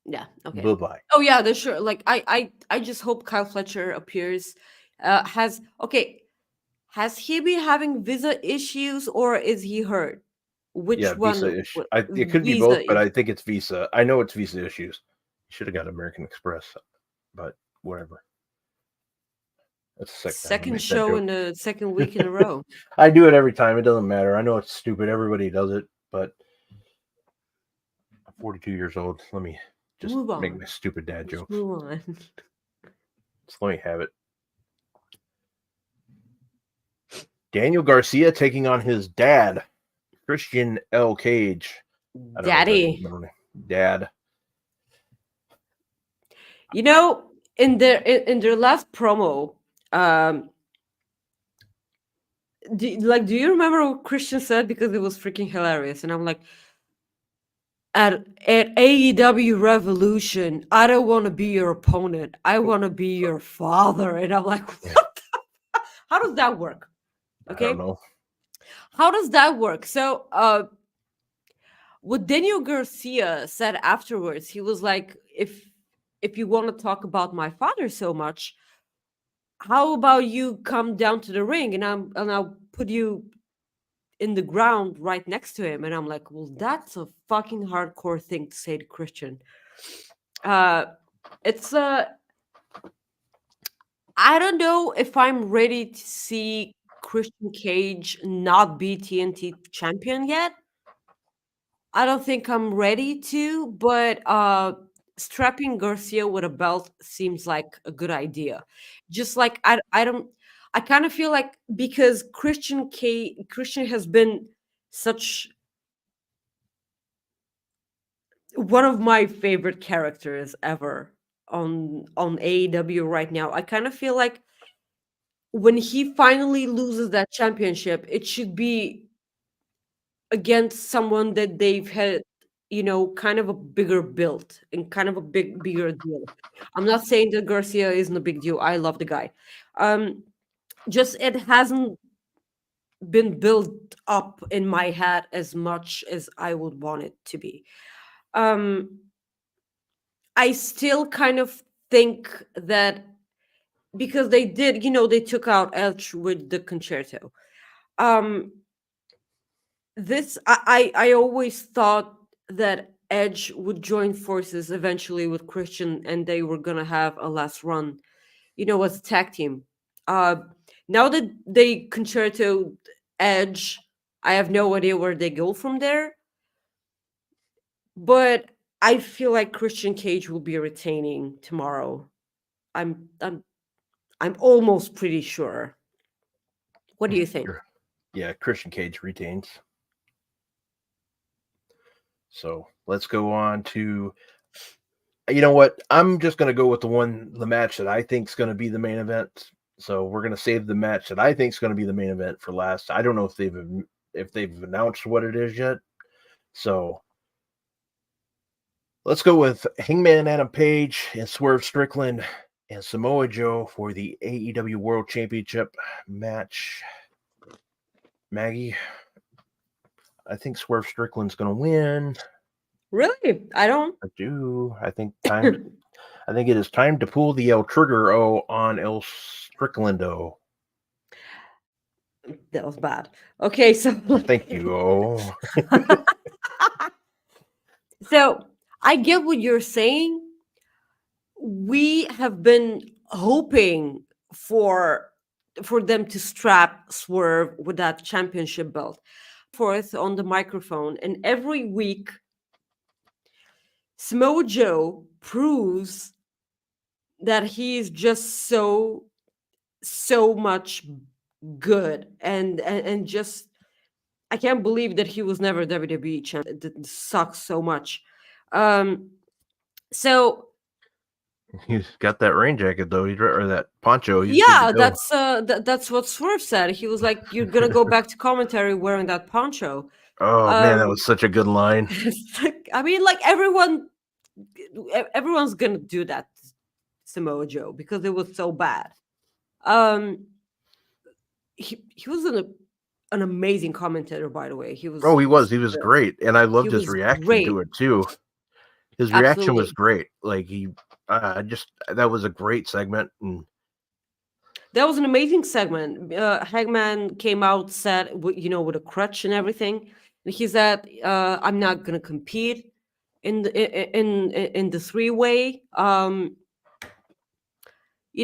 yeah. Okay. goodbye. Oh yeah, that's sure. Like I just hope Kyle Fletcher appears. Has he been having visa issues or is he hurt? Which Yeah, one? visa issue. What, It could be visa both, but issue? I think it's visa. I know it's visa issues. Should have got American Express, but whatever. That's the second time I Second make that show joke. in the second week in a row. I do it every time. It doesn't matter. I know it's stupid. Everybody does it, but I'm 42 years old. Let me just Move make on. my stupid dad Just jokes. move on. Just let me have it. Daniel Garcia taking on his dad, Christian L. Cage. I don't know if that's his Daddy. middle name. Dad. You know, in their last promo, um, do you remember what Christian said? Because it was freaking hilarious, and I'm like, at AEW Revolution, I don't want to be your opponent. I want to be your father, and I'm like, what? How does that work? I don't Okay, know. how does that work? So, what Daniel Garcia said afterwards, he was like, if you want to talk about my father so much, how about you come down to the ring and I'll put you in the ground right next to him. And I'm like, well, that's a fucking hardcore thing to say to Christian. It's I don't know if I'm ready to see Christian Cage not be TNT champion yet. I don't think I'm ready to, but strapping Garcia with a belt seems like a good idea. Just like I don't I kind of feel like because Christian has been such one of my favorite characters ever on AEW right now. I kind of feel like when he finally loses that championship, it should be against someone that they've had, kind of a bigger build and kind of a bigger deal. I'm not saying that Garcia isn't a big deal. I love the guy. Um, just it hasn't been built up in my head as much as I would want it to be. Um, I still kind of think that because they did, they took out Edge with the concerto. Um, this I always thought that Edge would join forces eventually with Christian and they were gonna have a last run, as a tag team. Uh Now that they concerto Edge, I have no idea where they go from there. But I feel like Christian Cage will be retaining tomorrow. I'm I'm I'm almost pretty sure. What do you think? Yeah, Christian Cage retains. So let's go on to. You know what? I'm just going to go with the match that I think is going to be the main event. So we're going to save the match that I think is going to be the main event for last. I don't know if they've announced what it is yet. So let's go with Hangman Adam Page and Swerve Strickland and Samoa Joe for the AEW World Championship match. Maggie, I think Swerve Strickland's going to win. Really? I don't. I do. I think it is time to pull the El Trigger on El Stricklando. That was bad. Okay, so Thank you. Oh, so I get what you're saying. We have been hoping for for them to strap Swerve with that championship belt forth on the microphone, and every week Samoa Joe proves that he is just so much good and just I can't believe that he was never WWE champion. It sucks so much. Um, so He's got that rain jacket though, or that poncho. He's good to yeah, go. that's what Swerve said. He was like, "You're gonna go back to commentary wearing that poncho." Oh man, that Um, was such a good line. I mean, like everyone's gonna do that, Samoa Joe, because it was so bad. Um, he was an amazing commentator, by the way. He Oh, was he was. He was great, and I he loved his was reaction to great. it too. His reaction was Absolutely. great. Like just that was a great segment. And That was an amazing segment. Hangman came out, said, with a crutch and everything, and he said, "I'm not gonna compete in the 3-way."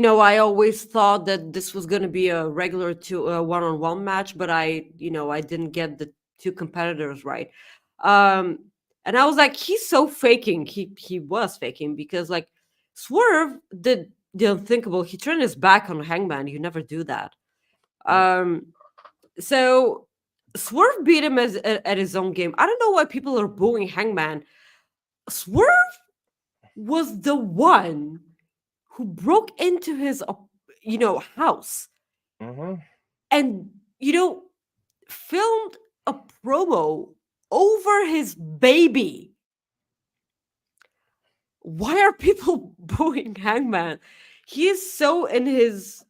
I always thought that this was gonna be a regular one-on-one match, but I didn't get the two competitors right. Um, and I was like, he's so faking. He was faking because like Swerve did the unthinkable. He turned his back on Hangman. You never do that. Um, so Swerve beat him at his own game. I don't know why people are booing Hangman. Swerve was the one who broke into his house Mhm. and filmed a promo over his baby. Why are people booing Hangman? He is so in his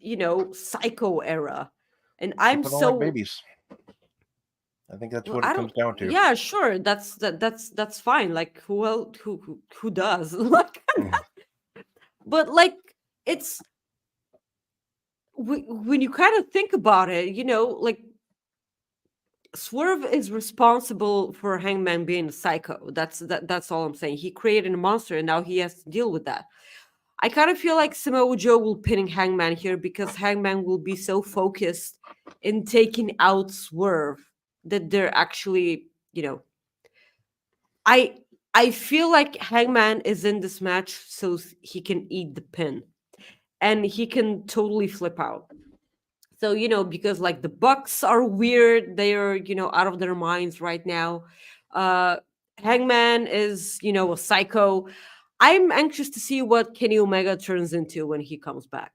psycho era, and I'm People don't like so babies. I think that's well. what it I comes don't. down to. Yeah, sure. That's fine. Like who does like, Mhm. but like it's when you kind of think about it, like Swerve is responsible for Hangman being a psycho. That's all I'm saying. He created a monster, and now he has to deal with that. I kind of feel like Samoa Joe will pinning Hangman here because Hangman will be so focused in taking out Swerve that they're actually, I I feel like Hangman is in this match so he can eat the pin and he can totally flip out. So, because like the Bucks are weird, they're, out of their minds right now. Uh Hangman is, a psycho. I'm anxious to see what Kenny Omega turns into when he comes back.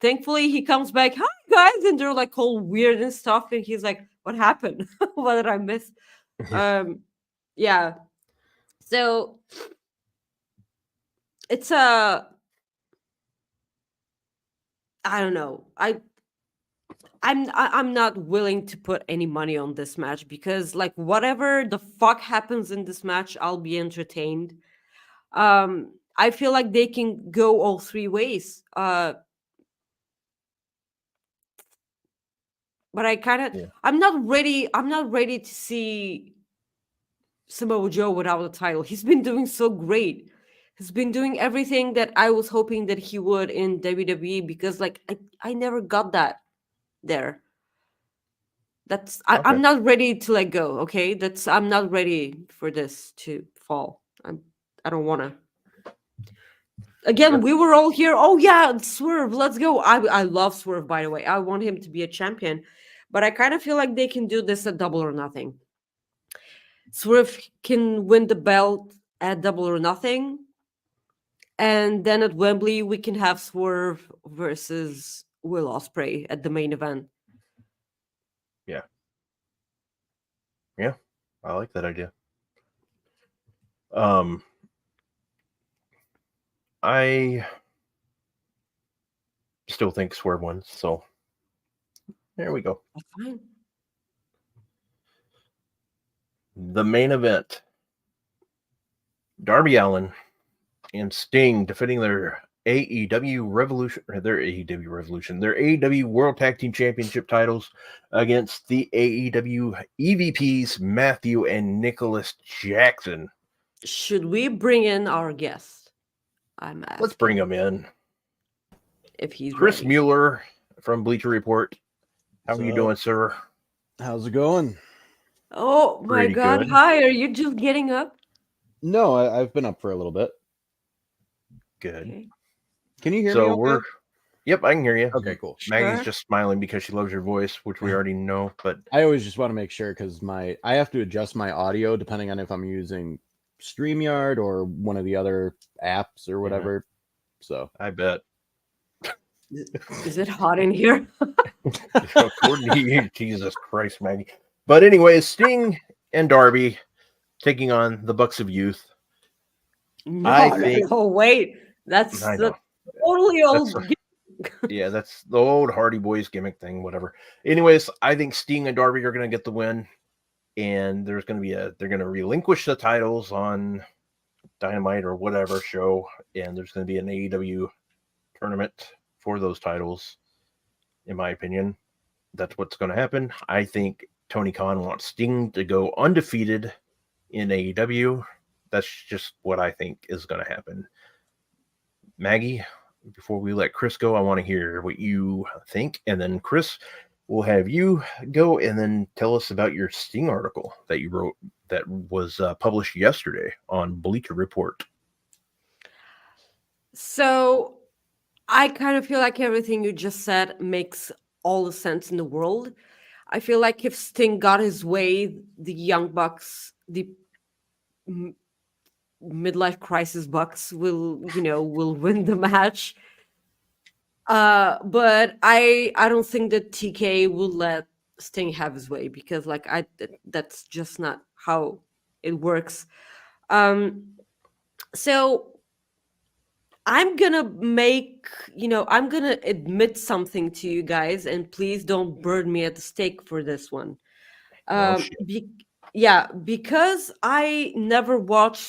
Thankfully, he comes back, hi guys, and they're like all weird and stuff, and he's like, what happened? What did I miss? Um, yeah. So it's I don't know. I'm not willing to put any money on this match because like whatever the fuck happens in this match, I'll be entertained. I feel like they can go all 3 ways. But I kind of Yeah. I'm not ready to see Samoa Joe without a title. He's been doing so great. He's been doing everything that I was hoping that he would in WWE because like I never got that there. Okay. I'm not ready to let go, okay? I'm not ready for this to fall. I don't wanna. Again, Sure. we were all here. Oh yeah, Swerve, let's go. I love Swerve, by the way. I want him to be a champion. But I kind of feel like they can do this at Double or Nothing. Swerve can win the belt at Double or Nothing, and then at Wembley we can have Swerve versus Will Osprey at the main event. Yeah. Yeah. I like that idea. Um, I still think Swerve wins. So there we go. That's fine. The main event: Darby Allin and Sting defending their AEW World Tag Team Championship titles against the AEW EVPs Matthew and Nicholas Jackson. Should we bring in our guest? I'm asking. Let's bring him in. If he's Chris ready. Mueller from Bleacher Report. How are you doing, sir? How's it going? Oh my Pretty God! good. Hi, are you just getting up? No, I've been up for a little bit. Good. Okay. Can you hear So me okay? Yep, I can hear you. Okay, cool. Maggie's Sure. just smiling because she loves your voice, which we already know. But I always just want to make sure because I have to adjust my audio depending on if I'm using StreamYard or one of the other apps or whatever. So I bet. Is it hot in here? According to you, Jesus Christ, Maggie. But anyways, Sting and Darby taking on the Bucks of Youth. No, wait. That's I the know. totally old. Yeah, that's the old Hardy Boys gimmick thing, whatever. Anyways, I think Sting and Darby are going to get the win, and there's going to be they're going to relinquish the titles on Dynamite or whatever show, and there's going to be an AEW tournament for those titles. In my opinion, that's what's going to happen. I think Tony Khan wants Sting to go undefeated in AEW. That's just what I think is going to happen. Maggie, before we let Chris go, I want to hear what you think. And then, Chris, we'll have you go and then tell us about your Sting article that you wrote that was published yesterday on Bleacher Report. So I kind of feel like everything you just said makes all the sense in the world. I feel like if Sting got his way, the Young Bucks, the midlife crisis Bucks will win the match. But I don't think that TK will let Sting have his way because that's just not how it works. So I'm gonna admit something to you guys, and please don't burn me at the stake for this one. Because I never watched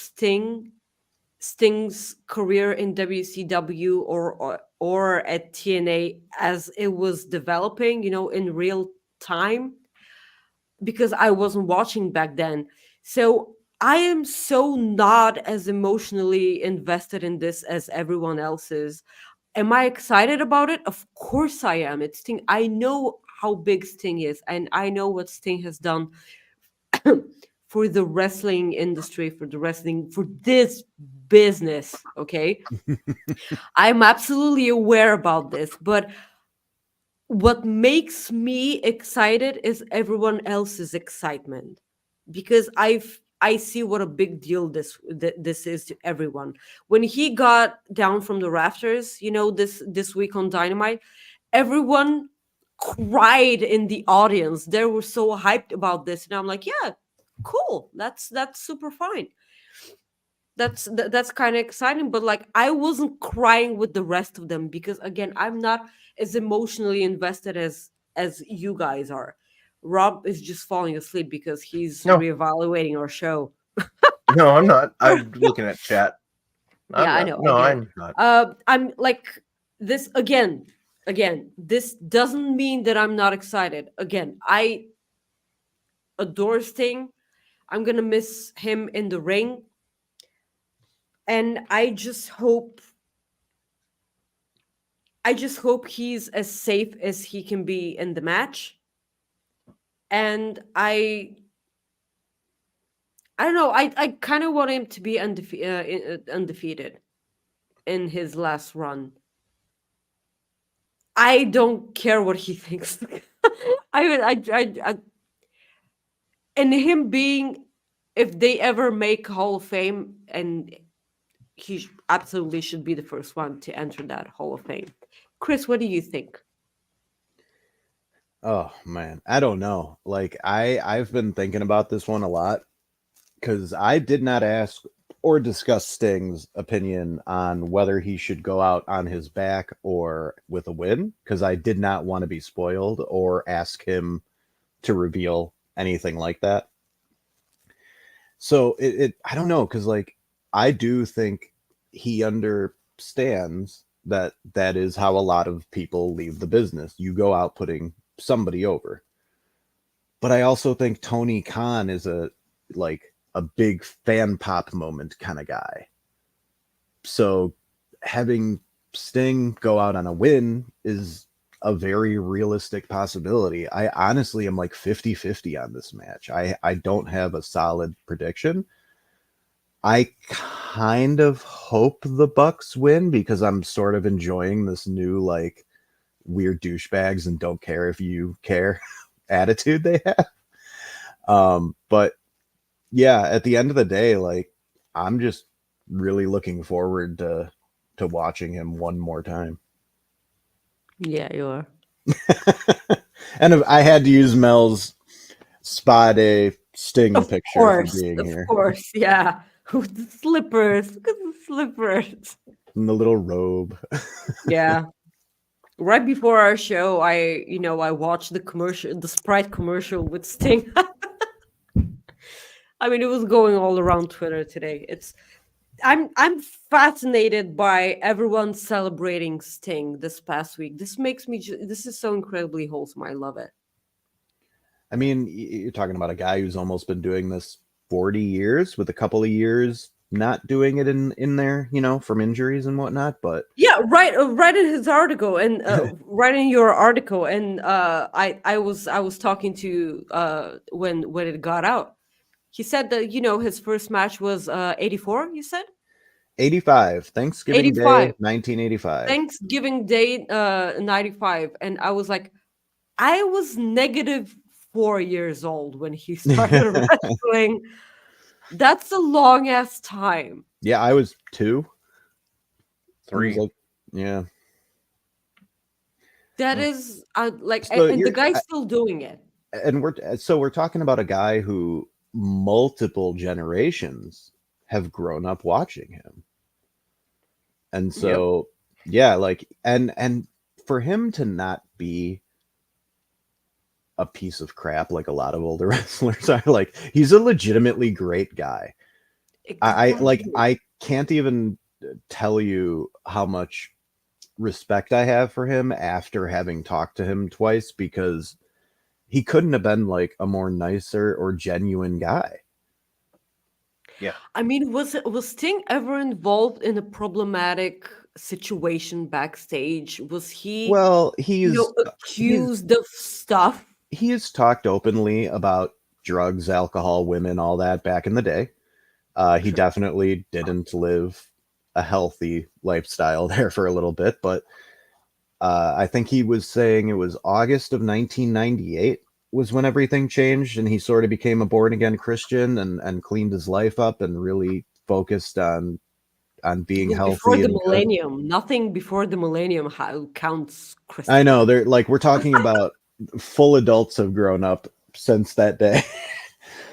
Sting's career in WCW or at TNA as it was developing, in real time, because I wasn't watching back then. So I am so not as emotionally invested in this as everyone else is. Am I excited about it? Of course I am. It's Sting. I know how big Sting is, and I know what Sting has done for the wrestling industry, for this business. Okay. I'm absolutely aware about this, but what makes me excited is everyone else's excitement, because I see what a big deal this is to everyone. When he got down from the rafters, this week on Dynamite, everyone cried in the audience. They were so hyped about this, and I'm like, yeah, cool. That's super fine. That's kind of exciting, but I wasn't crying with the rest of them because, again, I'm not as emotionally invested as you guys are. Rob is just falling asleep because he's reevaluating our show. No, I'm not. I'm looking at chat. I know. No, I'm not. I'm like this again. This doesn't mean that I'm not excited. Again, I adore Sting. I'm gonna miss him in the ring. And I just hope he's as safe as he can be in the match. And I don't know. I kind of want him to be undefeated in his last run. I don't care what he thinks. And him being, if they ever make Hall of Fame, and he absolutely should be the first one to enter that Hall of Fame. Chris, what do you think? Oh man, I don't know. I've been thinking about this one a lot because I did not ask or discuss Sting's opinion on whether he should go out on his back or with a win, because I did not want to be spoiled or ask him to reveal anything like that. So I don't know, because I do think he understands that is how a lot of people leave the business. You go out putting somebody over. But I also think Tony Khan is a big fan pop moment kind of guy. So having Sting go out on a win is a very realistic possibility. I honestly am 50-50 on this match. I don't have a solid prediction. I kind of hope the Bucks win because I'm sort of enjoying this new weird douchebags and don't care if you care attitude they have. But yeah, at the end of the day, like, I'm just really looking forward to watching him one more time. Yeah, you are. And if I had to use Mel's Spa Day Sting picture for being here. Of course, yeah. With the slippers. Look at the slippers. In the little robe. Yeah. Right before our show, I watched the Sprite commercial with Sting. I mean, it was going all around Twitter today. I'm fascinated by everyone celebrating Sting this past week. This makes me this is so incredibly wholesome. I love it. I mean, you're talking about a guy who's almost been doing this 40 years with a couple of years not doing it in there, from injuries and whatnot. But yeah, right in his article and right in your article, and I was talking to when it got out. He said that his first match was 84. You said 85, Thanksgiving 85. Day, 1985. Thanksgiving Day, 95, and I was like, I was -4 years old when he started wrestling. That's a long ass time. Yeah, I was 2. 3. Like, yeah. That is like, So and the guy's still doing it. And we're talking about a guy who multiple generations have grown up watching him. And so, yeah, like, and for him to not be a piece of crap like a lot of older wrestlers are, like, he's a legitimately great guy. I can't even tell you how much respect I have for him after having talked to him twice, because he couldn't have been like a more nicer or genuine guy. Yeah. I mean, was Sting ever involved in a problematic situation backstage? Was he he's accused of stuff? He has talked openly about drugs, alcohol, women, all that back in the day. He definitely didn't live a healthy lifestyle there for a little bit, but I think he was saying it was August of 1998 was when everything changed, and he sort of became a born-again Christian and cleaned his life up and really focused on being healthy. Before the millennium, nothing before the millennium counts Christian. I know, we're talking about full adults have grown up since that day.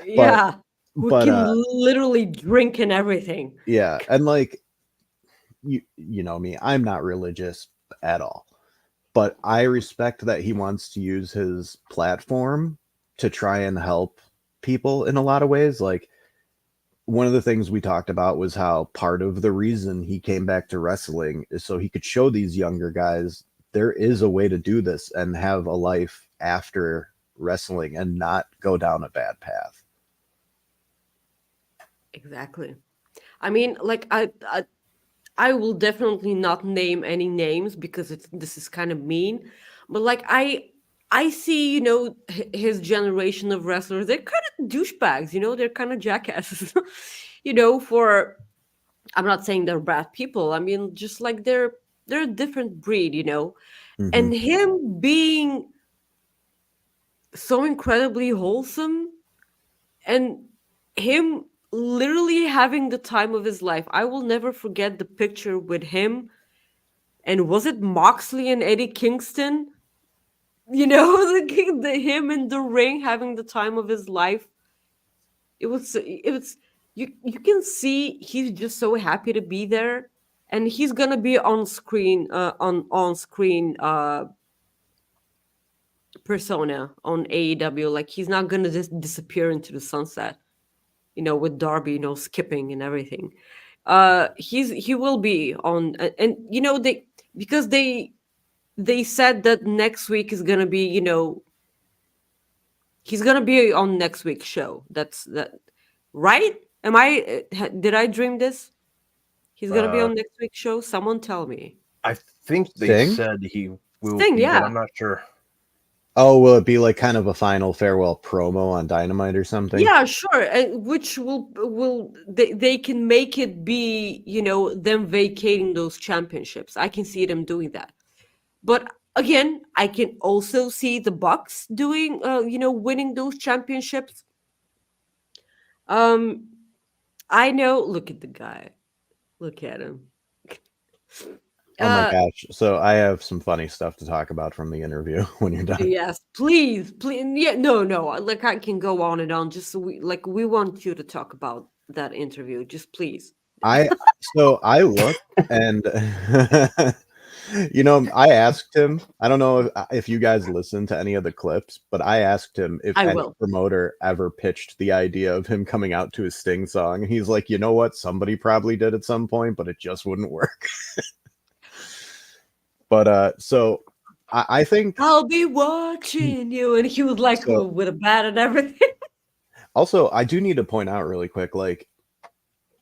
Yeah, we can literally drink and everything. Yeah, and like, you know me, I'm not religious at all, but I respect that he wants to use his platform to try and help people in a lot of ways. Like, one of the things we talked about was how part of the reason he came back to wrestling is so he could show these younger guys there is a way to do this and have a life after wrestling and not go down a bad path. Exactly. I mean, like, I will definitely not name any names because this is kind of mean, but like, I see, his generation of wrestlers, they're kind of douchebags, they're kind of jackasses, I'm not saying they're bad people. I mean, just like they're a different breed, Mm-hmm. And him being so incredibly wholesome and him literally having the time of his life. I will never forget the picture with him. And was it Moxley and Eddie Kingston? The him in the ring having the time of his life. It was you can see he's just so happy to be there, and he's gonna be on screen on screen persona on AEW. Like, he's not gonna just disappear into the sunset, with Darby, skipping and everything. He will be on, and because they said that next week is gonna be, he's gonna be on next week's show. That's that, right? Did I dream this? He's gonna be on next week's show. Someone tell me. I think they said he will Sting, be, yeah. but I'm not sure. Oh, will it be like kind of a final farewell promo on Dynamite or something? Yeah, sure. And which will they can make it be, them vacating those championships. I can see them doing that. But again, I can also see the Bucks doing, winning those championships. Um, I know. Look at the guy. Look at him. Oh my Uh, gosh. So I have some funny stuff to talk about from the interview when you're done. yes, please, please. Yeah, no. Like I can go on and on. Just so we want you to talk about that interview. Just please. I looked and I asked him, I don't know if you guys listened to any of the clips, but I asked him if I any will. promoter ever pitched the idea of him coming out to a Sting song. And he's like, you know what? Somebody probably did at some point, but it just wouldn't work. But so I think I'll be watching you, and he was like with a bat and everything. Also, I do need to point out really quick, like,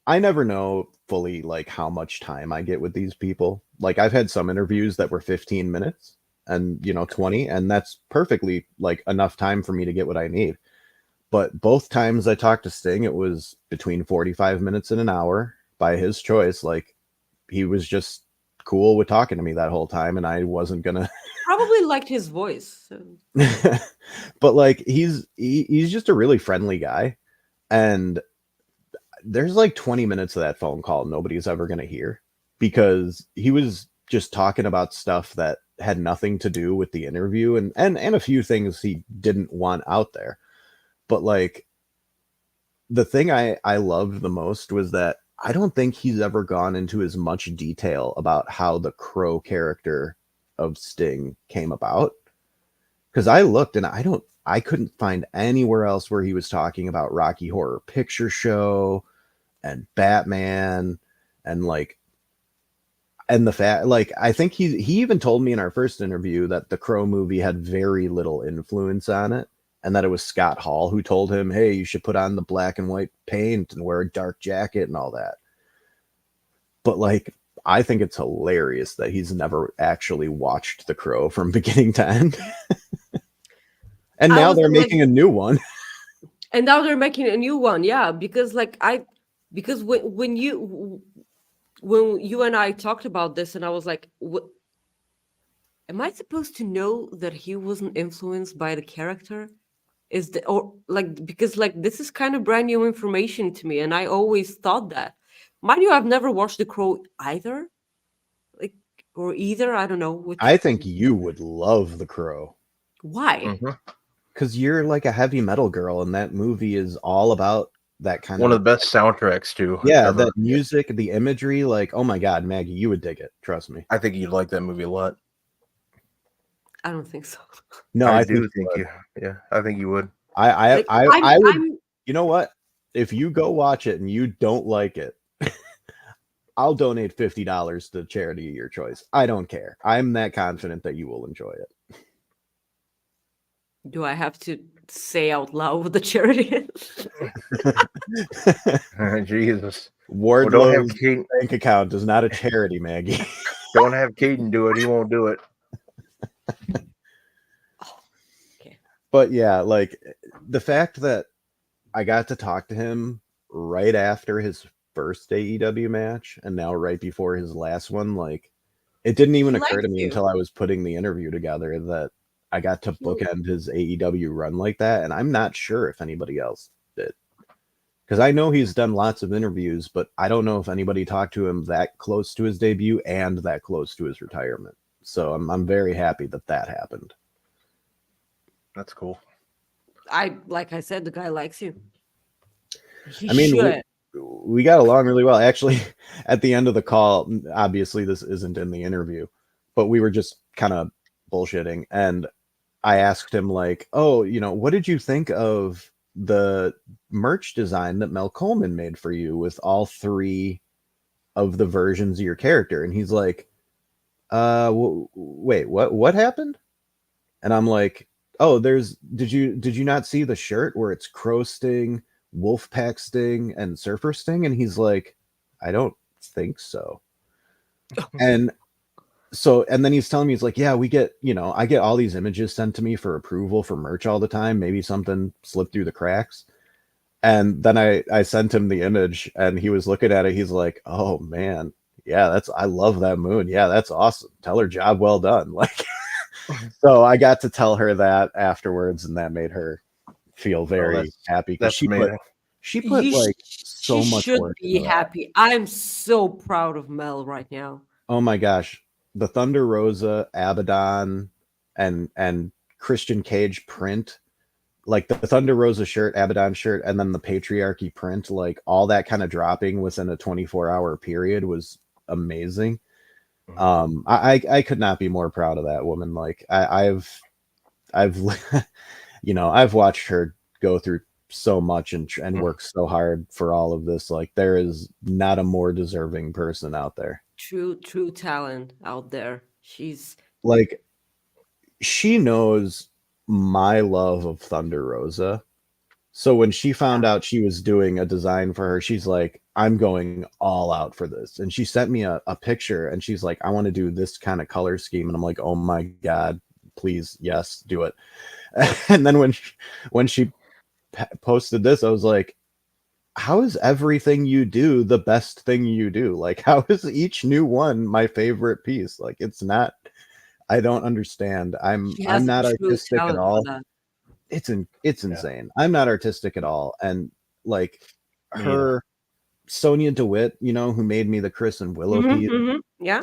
I never know fully like how much time I get with these people. Like, I've had some interviews that were 15 minutes and 20, and that's perfectly like enough time for me to get what I need. But both times I talked to Sting, it was between 45 minutes and an hour by his choice. Like, he was just cool with talking to me that whole time, and I wasn't gonna Probably liked his voice. So. But like he's just a really friendly guy, and there's like 20 minutes of that phone call nobody's ever going to hear, because he was just talking about stuff that had nothing to do with the interview, and a few things he didn't want out there. But like, the thing I loved the most was that I don't think he's ever gone into as much detail about how the Crow character of Sting came about. Because I looked and I couldn't find anywhere else where he was talking about Rocky Horror Picture Show and Batman and the fact, like, I think he even told me in our first interview that the Crow movie had very little influence on it, and that it was Scott Hall who told him, hey, you should put on the black and white paint and wear a dark jacket and all that. But like, I think it's hilarious that he's never actually watched The Crow from beginning to end. And now they're making a new one. And now they're making a new one, yeah. Because when you and I talked about this, and I was like, what, am I supposed to know that he wasn't influenced by the character? Because this is kind of brand new information to me, and I always thought that. Mind you, I've never watched The Crow either. I don't know. I think you would love The Crow. Why? Because you're like a heavy metal girl, and that movie is all about that kind one of the best soundtracks too. Yeah, ever. That music, the imagery, like, oh my god, Maggie, you would dig it. Trust me. I think you'd like that movie a lot. I don't think so. No, I do think you. Yeah, I think you would. I would. You know what? If you go watch it and you don't like it, I'll donate $50 to charity of your choice. I don't care. I'm that confident that you will enjoy it. Do I have to say out loud what the charity is? Jesus. Wardlow's bank account is not a charity, Maggie. Don't have Caden do it. He won't do it. Okay. But yeah, like, the fact that I got to talk to him right after his first AEW match and now right before his last one, like, it didn't even occur to me until I was putting the interview together that I got to bookend his AEW run like that, and I'm not sure if anybody else did. Because I know he's done lots of interviews, but I don't know if anybody talked to him that close to his debut and that close to his retirement. So I'm very happy that happened. That's cool. Like I said, the guy likes you. We got along really well. Actually, at the end of the call, obviously this isn't in the interview, but we were just kind of bullshitting, and I asked him, like, oh, what did you think of the merch design that Mel Coleman made for you with all three of the versions of your character? And he's like, wait, what happened? And I'm like, oh, did you not see the shirt where it's Crow Sting, Wolfpack Sting, and Surfer Sting? And he's like, I don't think so. And then he's telling me, he's like, yeah, we get, I get all these images sent to me for approval for merch all the time. Maybe something slipped through the cracks. And then I sent him the image, and he was looking at it. He's like, oh man, yeah, I love that moon. Yeah, that's awesome. Tell her job well done. Like, So I got to tell her that afterwards, and that made her feel very happy because that's amazing. she put like so She much should work be into that. happy. I'm so proud of Mel right now. Oh my gosh, the Thunder Rosa, Abaddon, and Christian Cage print, like the Thunder Rosa shirt, Abaddon shirt, and then the Patriarchy print, like all that kind of dropping within a 24-hour period was amazing. I could not be more proud of that woman. Like I've I've watched her go through so much and work so hard for all of this. Like there is not a more deserving person out there. True talent out there. She's Like she knows my love of Thunder Rosa. So when she found out she was doing a design for her, she's like, I'm going all out for this. And she sent me a picture and she's like, I want to do this kind of color scheme. And I'm like, oh my God, please, yes, do it. And then when she posted this, I was like, how is everything you do the best thing you do? Like, how is each new one my favorite piece? Like, it's not, I don't understand. I'm not artistic at all. It's insane. I'm not artistic at all. And like her Sonia DeWitt, who made me the Chris and Willow piece. Yeah.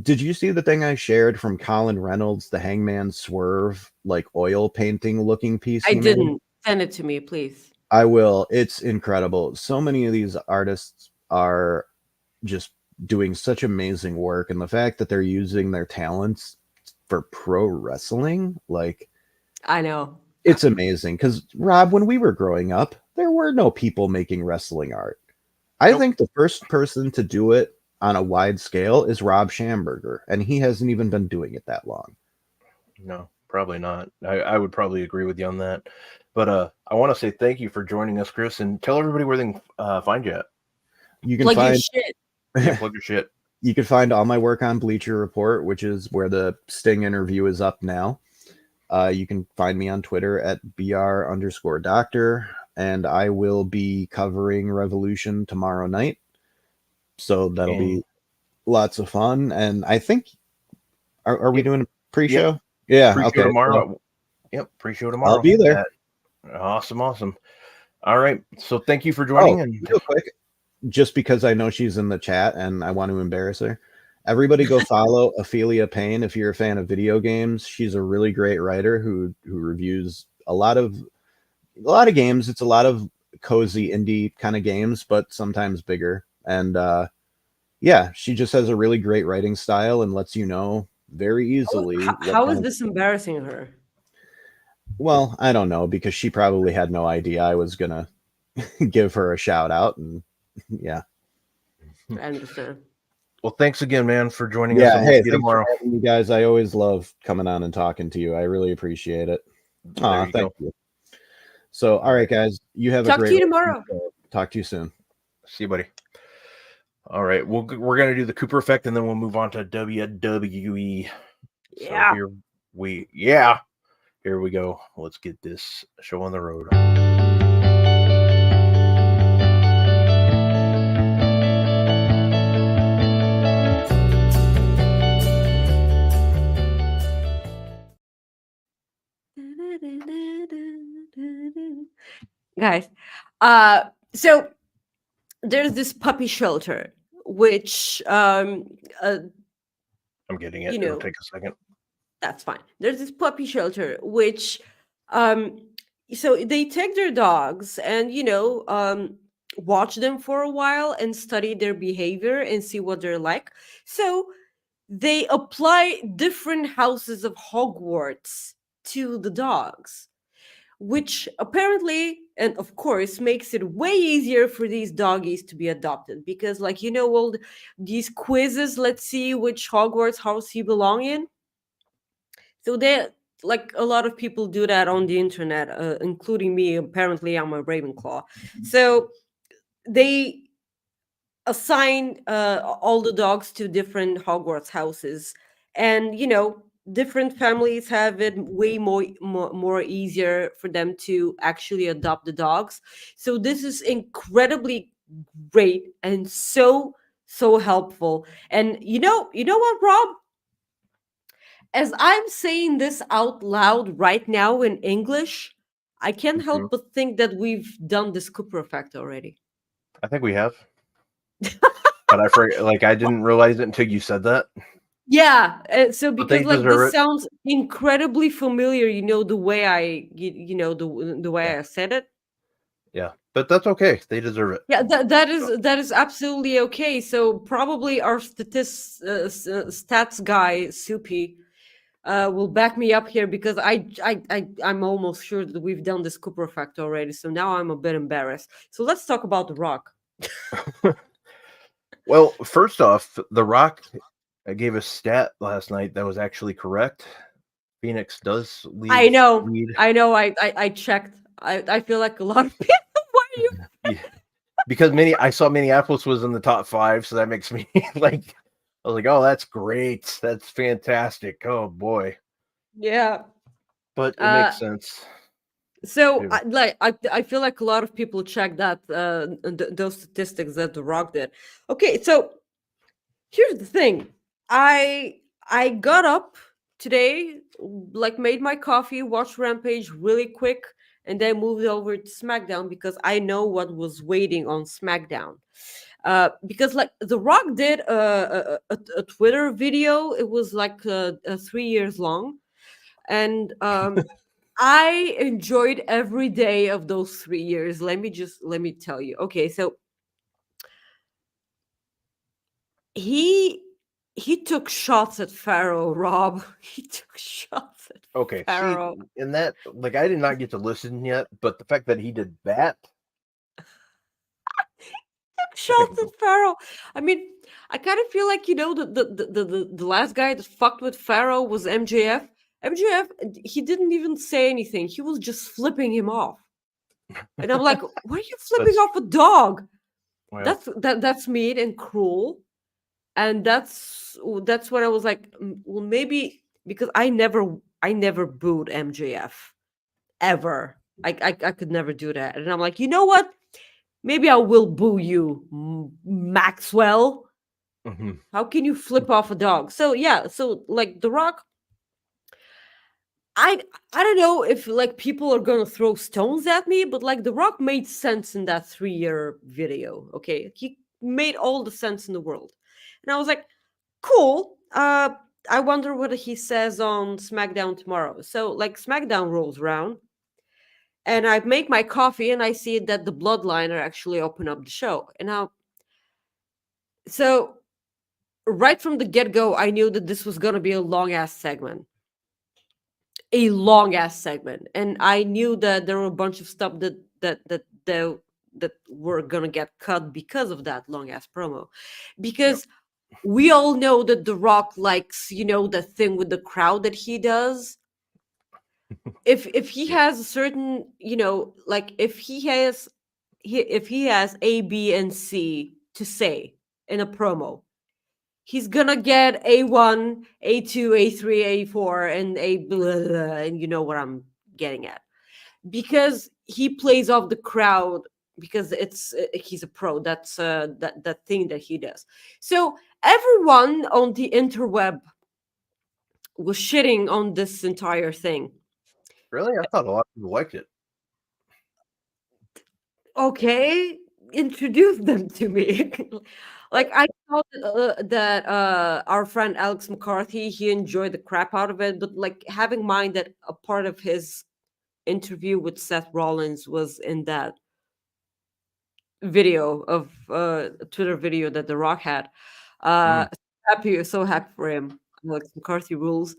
Did you see the thing I shared from Colin Reynolds, the Hangman Swerve, like oil painting looking piece? I didn't. Send it to me, please. I will. It's incredible. So many of these artists are just doing such amazing work, and the fact that they're using their talents for pro wrestling, like, I know. It's amazing. Because, Rob, when we were growing up, there were no people making wrestling art. I think the first person to do it on a wide scale is Rob Schamberger, and he hasn't even been doing it that long. No, probably not. I would probably agree with you on that. But I want to say thank you for joining us, Chris, and tell everybody where they can find you at. You can find your shit. Yeah, plug your shit. You can find all my work on Bleacher Report, which is where the Sting interview is up now. You can find me on Twitter at br_doctor, and I will be covering Revolution tomorrow night. So that'll be lots of fun. And I think, are we doing a pre-show? Yep. Yeah. Pre-show tomorrow. Yep. Pre-show tomorrow. I'll be there. Awesome. All right. So thank you for joining. And real quick, just because I know she's in the chat and I want to embarrass her, everybody go follow Ophelia Payne if you're a fan of video games. She's a really great writer who reviews a lot of games. It's a lot of cozy indie kind of games, but sometimes bigger. And yeah, she just has a really great writing style and lets you know very easily. How is this embarrassing her? Well, I don't know, because she probably had no idea I was gonna give her a shout out, and yeah. I understand. Well, thanks again, man, for joining us. Yeah, hey, thanks tomorrow. for having you guys. I always love coming on and talking to you. I really appreciate it. Thank you. So, all right, guys, you have a great. Talk to you tomorrow. Talk to you soon. See you, buddy. All right, we're gonna do the Cooper effect, and then we'll move on to WWE. Yeah. So here we go. Let's get this show on the road. Guys, so there's this puppy shelter, which I'm getting it. It'll take a second. That's fine. There's this puppy shelter, which so they take their dogs and watch them for a while and study their behavior and see what they're like. So they apply different houses of Hogwarts to the dogs, which apparently, and of course, makes it way easier for these doggies to be adopted, because all these quizzes, let's see which Hogwarts house you belong in. So they, like, a lot of people do that on the internet, including me. Apparently, I'm a Ravenclaw. So they assign all the dogs to different Hogwarts houses, and different families have it way more easier for them to actually adopt the dogs. So this is incredibly great and so helpful. And you know what, Rob? as I'm saying this out loud right now in English, I can't Mhm. help but think that we've done this Cooper effect already. I think we have, but I forget. Like I didn't realize it until you said that. Yeah, so But they because like deserve this it. sounds incredibly familiar, the way the way Yeah. I said it. Yeah, but that's okay. They deserve it. Yeah, that So, is absolutely okay. So probably our stats guy Soupy will back me up here because I'm almost sure that we've done this Cooper effect already. So now I'm a bit embarrassed. So let's talk about The Rock. well, first off, The Rock gave a stat last night that was actually correct. Phoenix does I lead. know, I checked. I feel like a lot of people. Why are you? Yeah, because I saw Minneapolis was in the top 5, so that makes me like I was like, oh, that's great, that's fantastic. Oh boy, Yeah. but it Uh, makes sense So too. I feel like a lot of people check that those statistics that The Rock did. Okay, so here's the thing. I got up today, like made my coffee, watched Rampage really quick, and then moved over to SmackDown because I know what was waiting on SmackDown. Because like The Rock did a Twitter video. It was like 3 years long, and I enjoyed every day of those 3 years. Let me tell you. Okay, so he he took shots at Pharaoh, Rob. He took shots at Okay, see, Pharaoh. in that, like, I did not get to listen yet, but the fact that he did that, Took okay, shots at Pharaoh. I mean, I kind of feel like the last guy that fucked with Pharaoh was MJF. MJF, he didn't even say anything. He was just flipping him off. And I'm like, why are you flipping that's off a dog? well, That's mean and cruel. And that's when I was like, well, maybe because I never booed MJF ever. I could never do that, and I'm like, you know what? Maybe I will boo you, Maxwell. mhm. How can you flip off a dog? So yeah, so like The Rock, I I don't know if like people are gonna throw stones at me, but like The Rock made sense in that 3 year video. Okay, he made all the sense in the world, and I was like, cool. I wonder what he says on SmackDown tomorrow. So like SmackDown rolls around, and I make my coffee, and I see that the Bloodline are actually open up the show, and now so right from the get go, I knew that this was gonna be a long ass segment, and I knew that there were a bunch of stuff that were gonna get cut because of that long ass promo, Yep. because we all know that The Rock likes, the thing with the crowd that he does. If he Yep. has a certain, like if he has A, B, and C to say in a promo, he's gonna get A1, A2, A3, A4, and A blah, blah, blah, and you know what I'm getting at. Because he plays off the crowd because it's he's a pro. That's that thing that he does. So everyone on the interweb was shitting on this entire thing. Really, I thought a lot of people liked it. Okay, introduce them to me. Like I thought that our friend Alex McCarthy, he enjoyed the crap out of it, but like having in mind that a part of his interview with Seth Rollins was in that video of Twitter video that The Rock had. Mm. So happy for him. Alex McCarthy rules.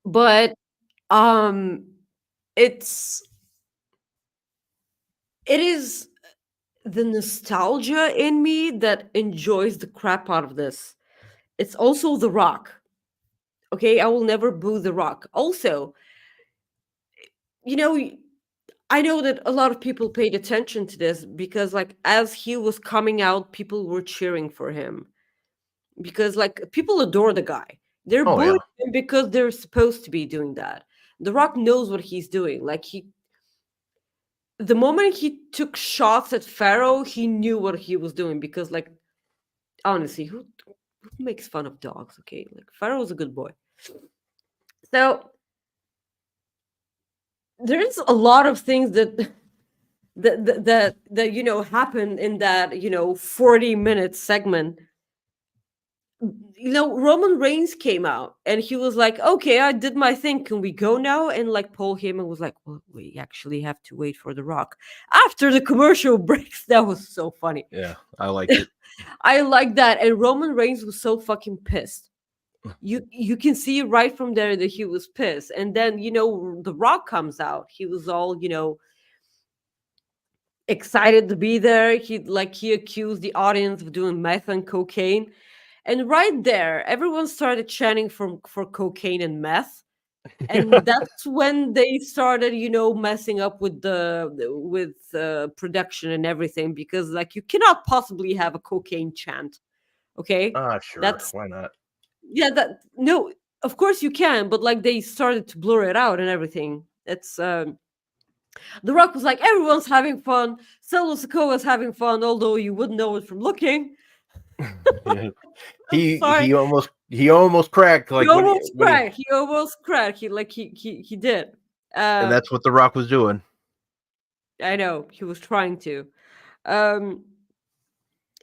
But um it's it is the nostalgia in me that enjoys the crap out of this. It's also The Rock. Okay, I will never boo The Rock. Also, you know, I know that a lot of people paid attention to this because, like, as he was coming out, people were cheering for him because, like, people adore the guy. They're Oh yeah, booing him because they're supposed to be doing that. The Rock knows what he's doing. Like, the moment he took shots at Pharaoh, he knew what he was doing because, like, honestly, who makes fun of dogs? Okay, like Pharaoh's a good boy. So there's a lot of things that happened in that 40-minute segment. Roman Reigns came out and he was like, okay, I did my thing, can we go now? And like Paul Heyman was like, well, we actually have to wait for The Rock after the commercial breaks. That was so funny. Yeah, I liked it. I like that. And Roman Reigns was so fucking pissed. You can see right from there that he was pissed. And then The Rock comes out, he was all excited to be there. He accused the audience of doing meth and cocaine. And right there, everyone started chanting for cocaine and meth. And that's when they started, messing up with production and everything, because like you cannot possibly have a cocaine chant. Okay? Sure. That's Why not? yeah, no, of course you can, but like they started to blur it out and everything. It's The Rock was like, everyone's having fun. Solo Sikoa's having fun, although you wouldn't know it from looking. Yeah. He almost cracked. Like He almost cracked. He almost cracked. He did. And that's what The Rock was doing. I know, he was trying to.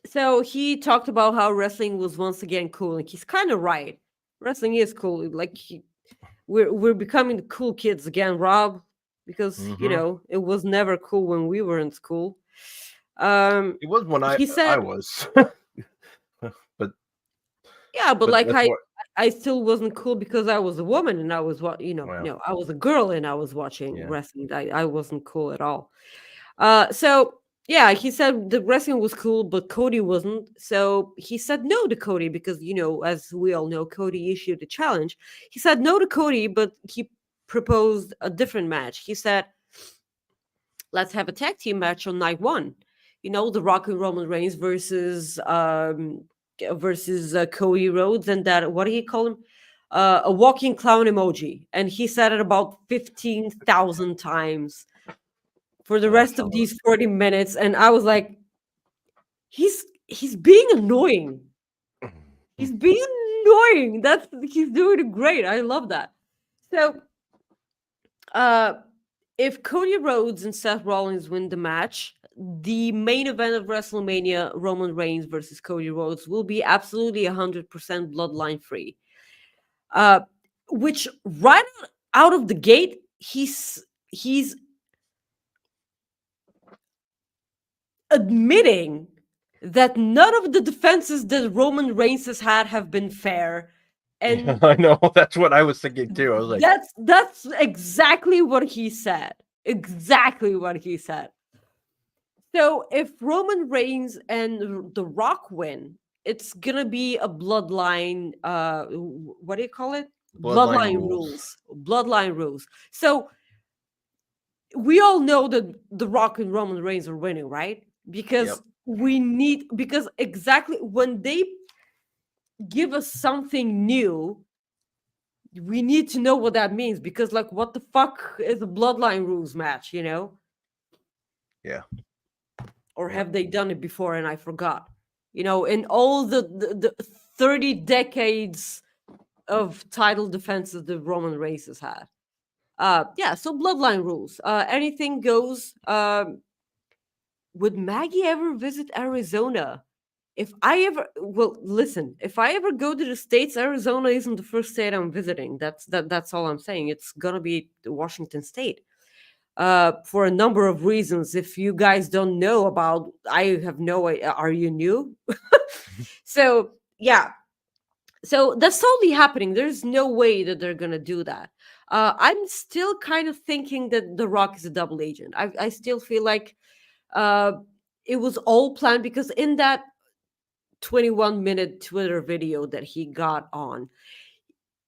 So he talked about how wrestling was once again cool, and he's kind of right. Wrestling is cool. Like we're becoming the cool kids again, Rob, because it was never cool when we were in school. It was when I was. But yeah, but like I still wasn't cool because I was a woman and I was I was a girl and I was watching wrestling. I wasn't cool at all. So yeah, he said the wrestling was cool, but Cody wasn't. So he said no to Cody because, as we all know, Cody issued a challenge. He said no to Cody, but he proposed a different match. He said, let's have a tag team match on night one. The Rock and Roman Reigns versus Cody Rhodes and that, what do you call him? A walking clown emoji. And he said it about 15,000 times for the rest of these 40 minutes. And I was like, he's being annoying. He's being annoying. He's doing great. I love that. So if Cody Rhodes and Seth Rollins win the match, the main event of WrestleMania, Roman Reigns versus Cody Rhodes, will be absolutely 100% bloodline free. Which right out of the gate, he's admitting that none of the defenses that Roman Reigns has had have been fair. And I know, that's what I was thinking too. I was like, that's exactly what he said. Exactly what he said. So if Roman Reigns and The Rock win, it's gonna be a bloodline. What do you call it? Bloodline rules. Bloodline rules. So we all know that The Rock and Roman Reigns are winning, right? Because because exactly when they give us something new, we need to know what that means, because like what the fuck is a bloodline rules match, Yeah. Or have they done it before and I forgot? In all the 30 decades of title defenses that Roman Reigns has had. So bloodline rules. Anything goes. Would Maggie ever visit Arizona? If I ever go to the States, Arizona isn't the first state I'm visiting. That's all I'm saying. It's gonna be Washington State. For a number of reasons. If you guys don't know about, I have no idea. Are you new? So yeah. So that's totally happening. There's no way that they're gonna do that. I'm still kind of thinking that The Rock is a double agent. I still feel like it was all planned, because in that 21-minute Twitter video that he got on,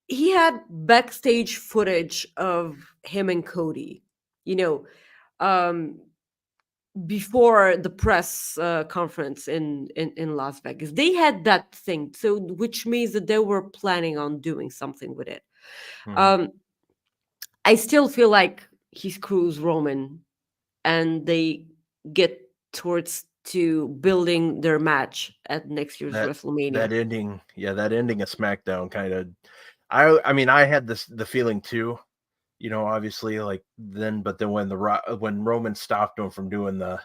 he had backstage footage of him and Cody, before the press conference in Las Vegas. They had that thing, so which means that they were planning on doing something with it. I still feel like he screws Roman and they get towards to building their match at next year's WrestleMania. That ending of SmackDown kind of, I mean, I had the feeling too. Obviously, but then when Roman stopped him from doing the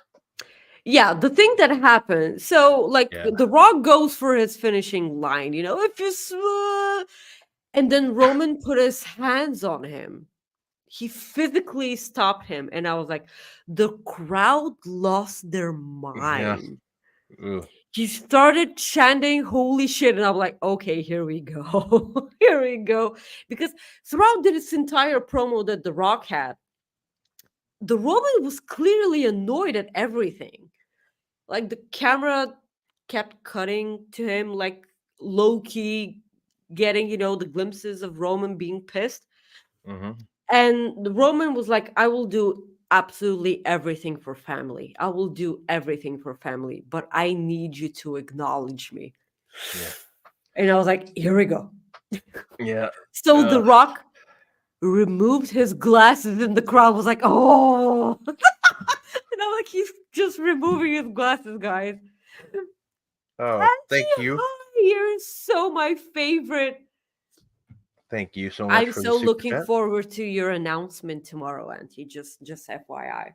Yeah, the thing that happened. So, like, yeah. The Rock goes for his finishing line, if you and then Roman put his hands on him. He physically stopped him, and I was like, the crowd lost their Yeah. mind. Ugh. He started chanting holy shit, and I'm like, okay, here we go. Here we go. Because throughout this entire promo that The Rock had, the Roman was clearly annoyed at everything. Like, the camera kept cutting to him, like, low-key getting, the glimpses of Roman being pissed. Mm-hmm. And the Roman was like, I will do absolutely everything for family. I will do everything for family, but I need you to acknowledge me. Yeah. And I was like, here we go. Yeah. So The Rock removed his glasses, and the crowd was like, oh. And I'm like, he's just removing his glasses, guys. Oh, thank you. You're so my favorite. Thank you so much I'm for so the super looking chat. forward to your announcement tomorrow, Auntie. Just FYI.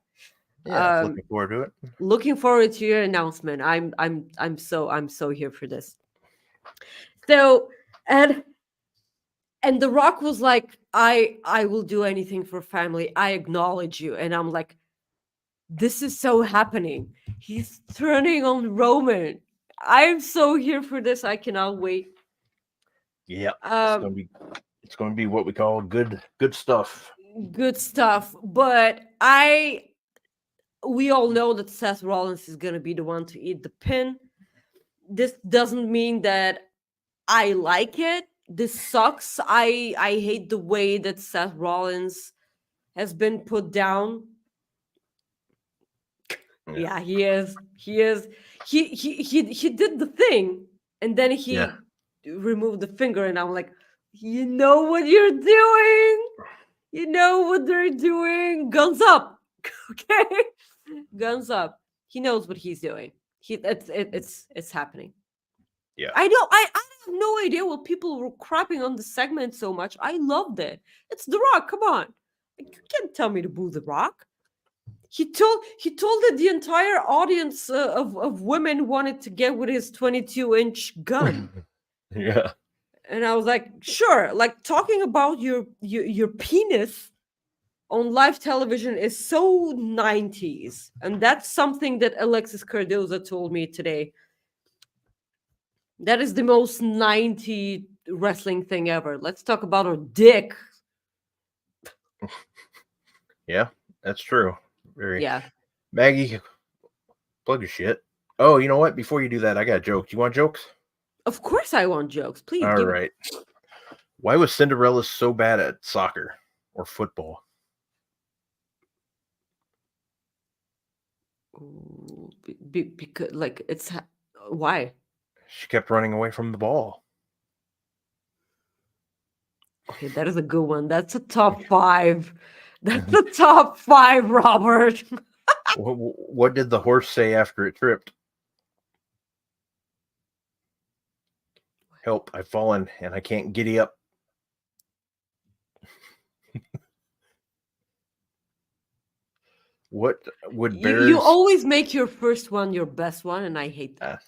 Yeah, looking forward to it. Looking forward to your announcement. I'm so here for this. So and The Rock was like, I will do anything for family. I acknowledge you. And I'm like, this is so happening. He's turning on Roman. I'm so here for this. I cannot wait. Yeah, it's gonna be what we call good stuff. Good stuff. But we all know that Seth Rollins is gonna be the one to eat the pin. This doesn't mean that I like it. This sucks. I hate the way that Seth Rollins has been put down. Yeah, he is. He did the thing, and then he removed the finger, and I'm like, you know what you're doing. You know what they're doing. Guns up. Okay, guns up. He knows what he's doing. It's happening. Yeah, I know. I have no idea what people were crapping on the segment so much. I loved it. It's The Rock. Come on, you can't tell me to boo The Rock. He told that the entire audience of women wanted to get with his 22-inch gun. Yeah. And I was like, sure. Like, talking about your penis on live television is so 90s, and that's something that Alexis Cardoza told me today. That is the most 90 wrestling thing ever. Let's talk about her dick. Yeah, that's true. Yeah. Maggie, plug your shit. Oh, you know what? Before you do that, I got a joke. Do you want jokes? Of course I want jokes. Please. All right. Why was Cinderella so bad at soccer or football? Because, like, it's why? She kept running away from the ball. Okay, that is a good one. That's a top 5. That's the top 5, Robert. What did the horse say after it tripped? Help, I've fallen and I can't giddy up. What would bears... You always make your first one your best one, and I hate that.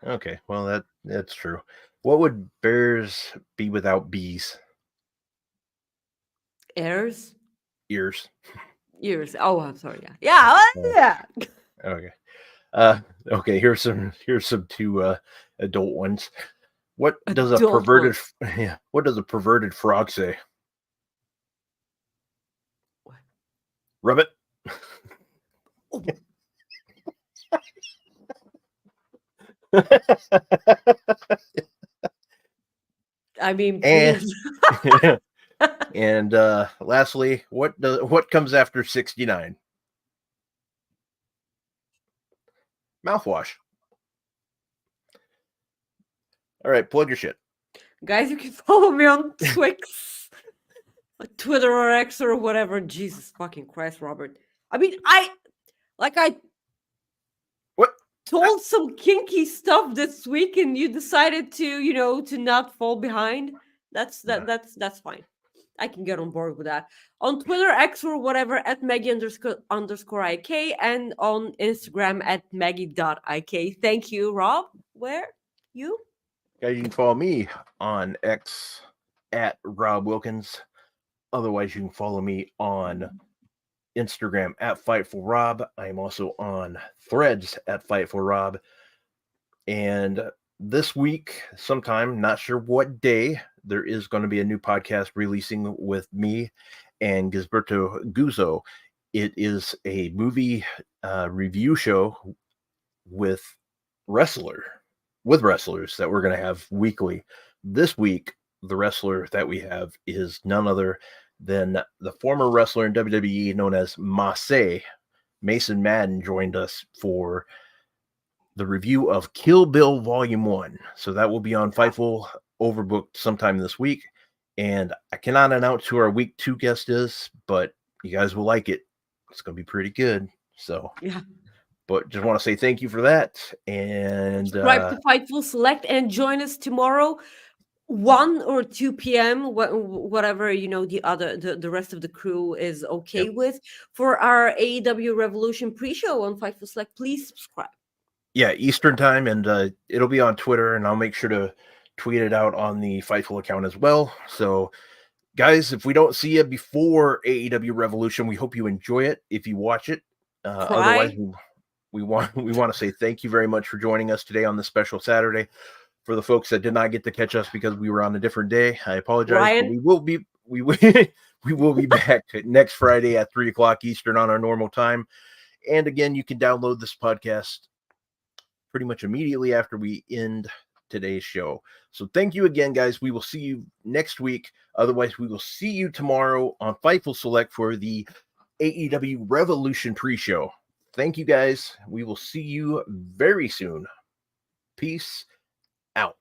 Okay, well, that's true. What would bears be without bees? Ears? Ears. Oh, I'm sorry. Yeah. Okay. Okay, here's some 2 adult ones. What does a perverted frog say? What? Rub it. I mean, and lastly, what comes after 69? Mouthwash. All right, plug your shit. Guys, you can follow me on Twix, Twitter or X or whatever. Jesus fucking Christ, Robert. I mean, I told some kinky stuff this week, and you decided to, to not fall behind. That's Yeah. that's fine. I can get on board with that. On Twitter, X, or whatever, at Maggie__IK, and on Instagram at Maggie.IK. Thank you, Rob. Where? You? Guys, you can follow me on X at Rob Wilkins. Otherwise, you can follow me on Instagram at FightfulRob. I am also on Threads at FightfulRob. And this week, sometime, not sure what day, there is going to be a new podcast releasing with me and Gisberto Guzzo. It is a movie review show with wrestlers that we're going to have weekly. This week, the wrestler that we have is none other than the former wrestler in WWE known as Mace. Mason Madden joined us for the review of Kill Bill Volume 1. So that will be on Fightful, overbooked sometime this week. And I cannot announce who our week 2 guest is, but you guys will like it. It's going to be pretty good. So, Yeah. But just want to say thank you for that. And Subscribe to Fightful Select and join us tomorrow, 1 or 2 p.m., whatever the rest of the crew is okay with, for our AEW Revolution pre-show on Fightful Select. Please subscribe. Yeah, Eastern time, and it'll be on Twitter, and I'll make sure to tweet it out on the Fightful account as well. So, guys, if we don't see you before AEW Revolution, we hope you enjoy it. If you watch it, otherwise, we want to say thank you very much for joining us today on this special Saturday. For the folks that did not get to catch us because we were on a different day, I apologize. Ryan? But we will be back next Friday at 3:00 Eastern on our normal time. And again, you can download this podcast pretty much immediately after we end today's show. So thank you again, guys. We will see you next week. Otherwise, we will see you tomorrow on Fightful Select for the AEW Revolution pre-show. Thank you, guys. We will see you very soon. Peace out.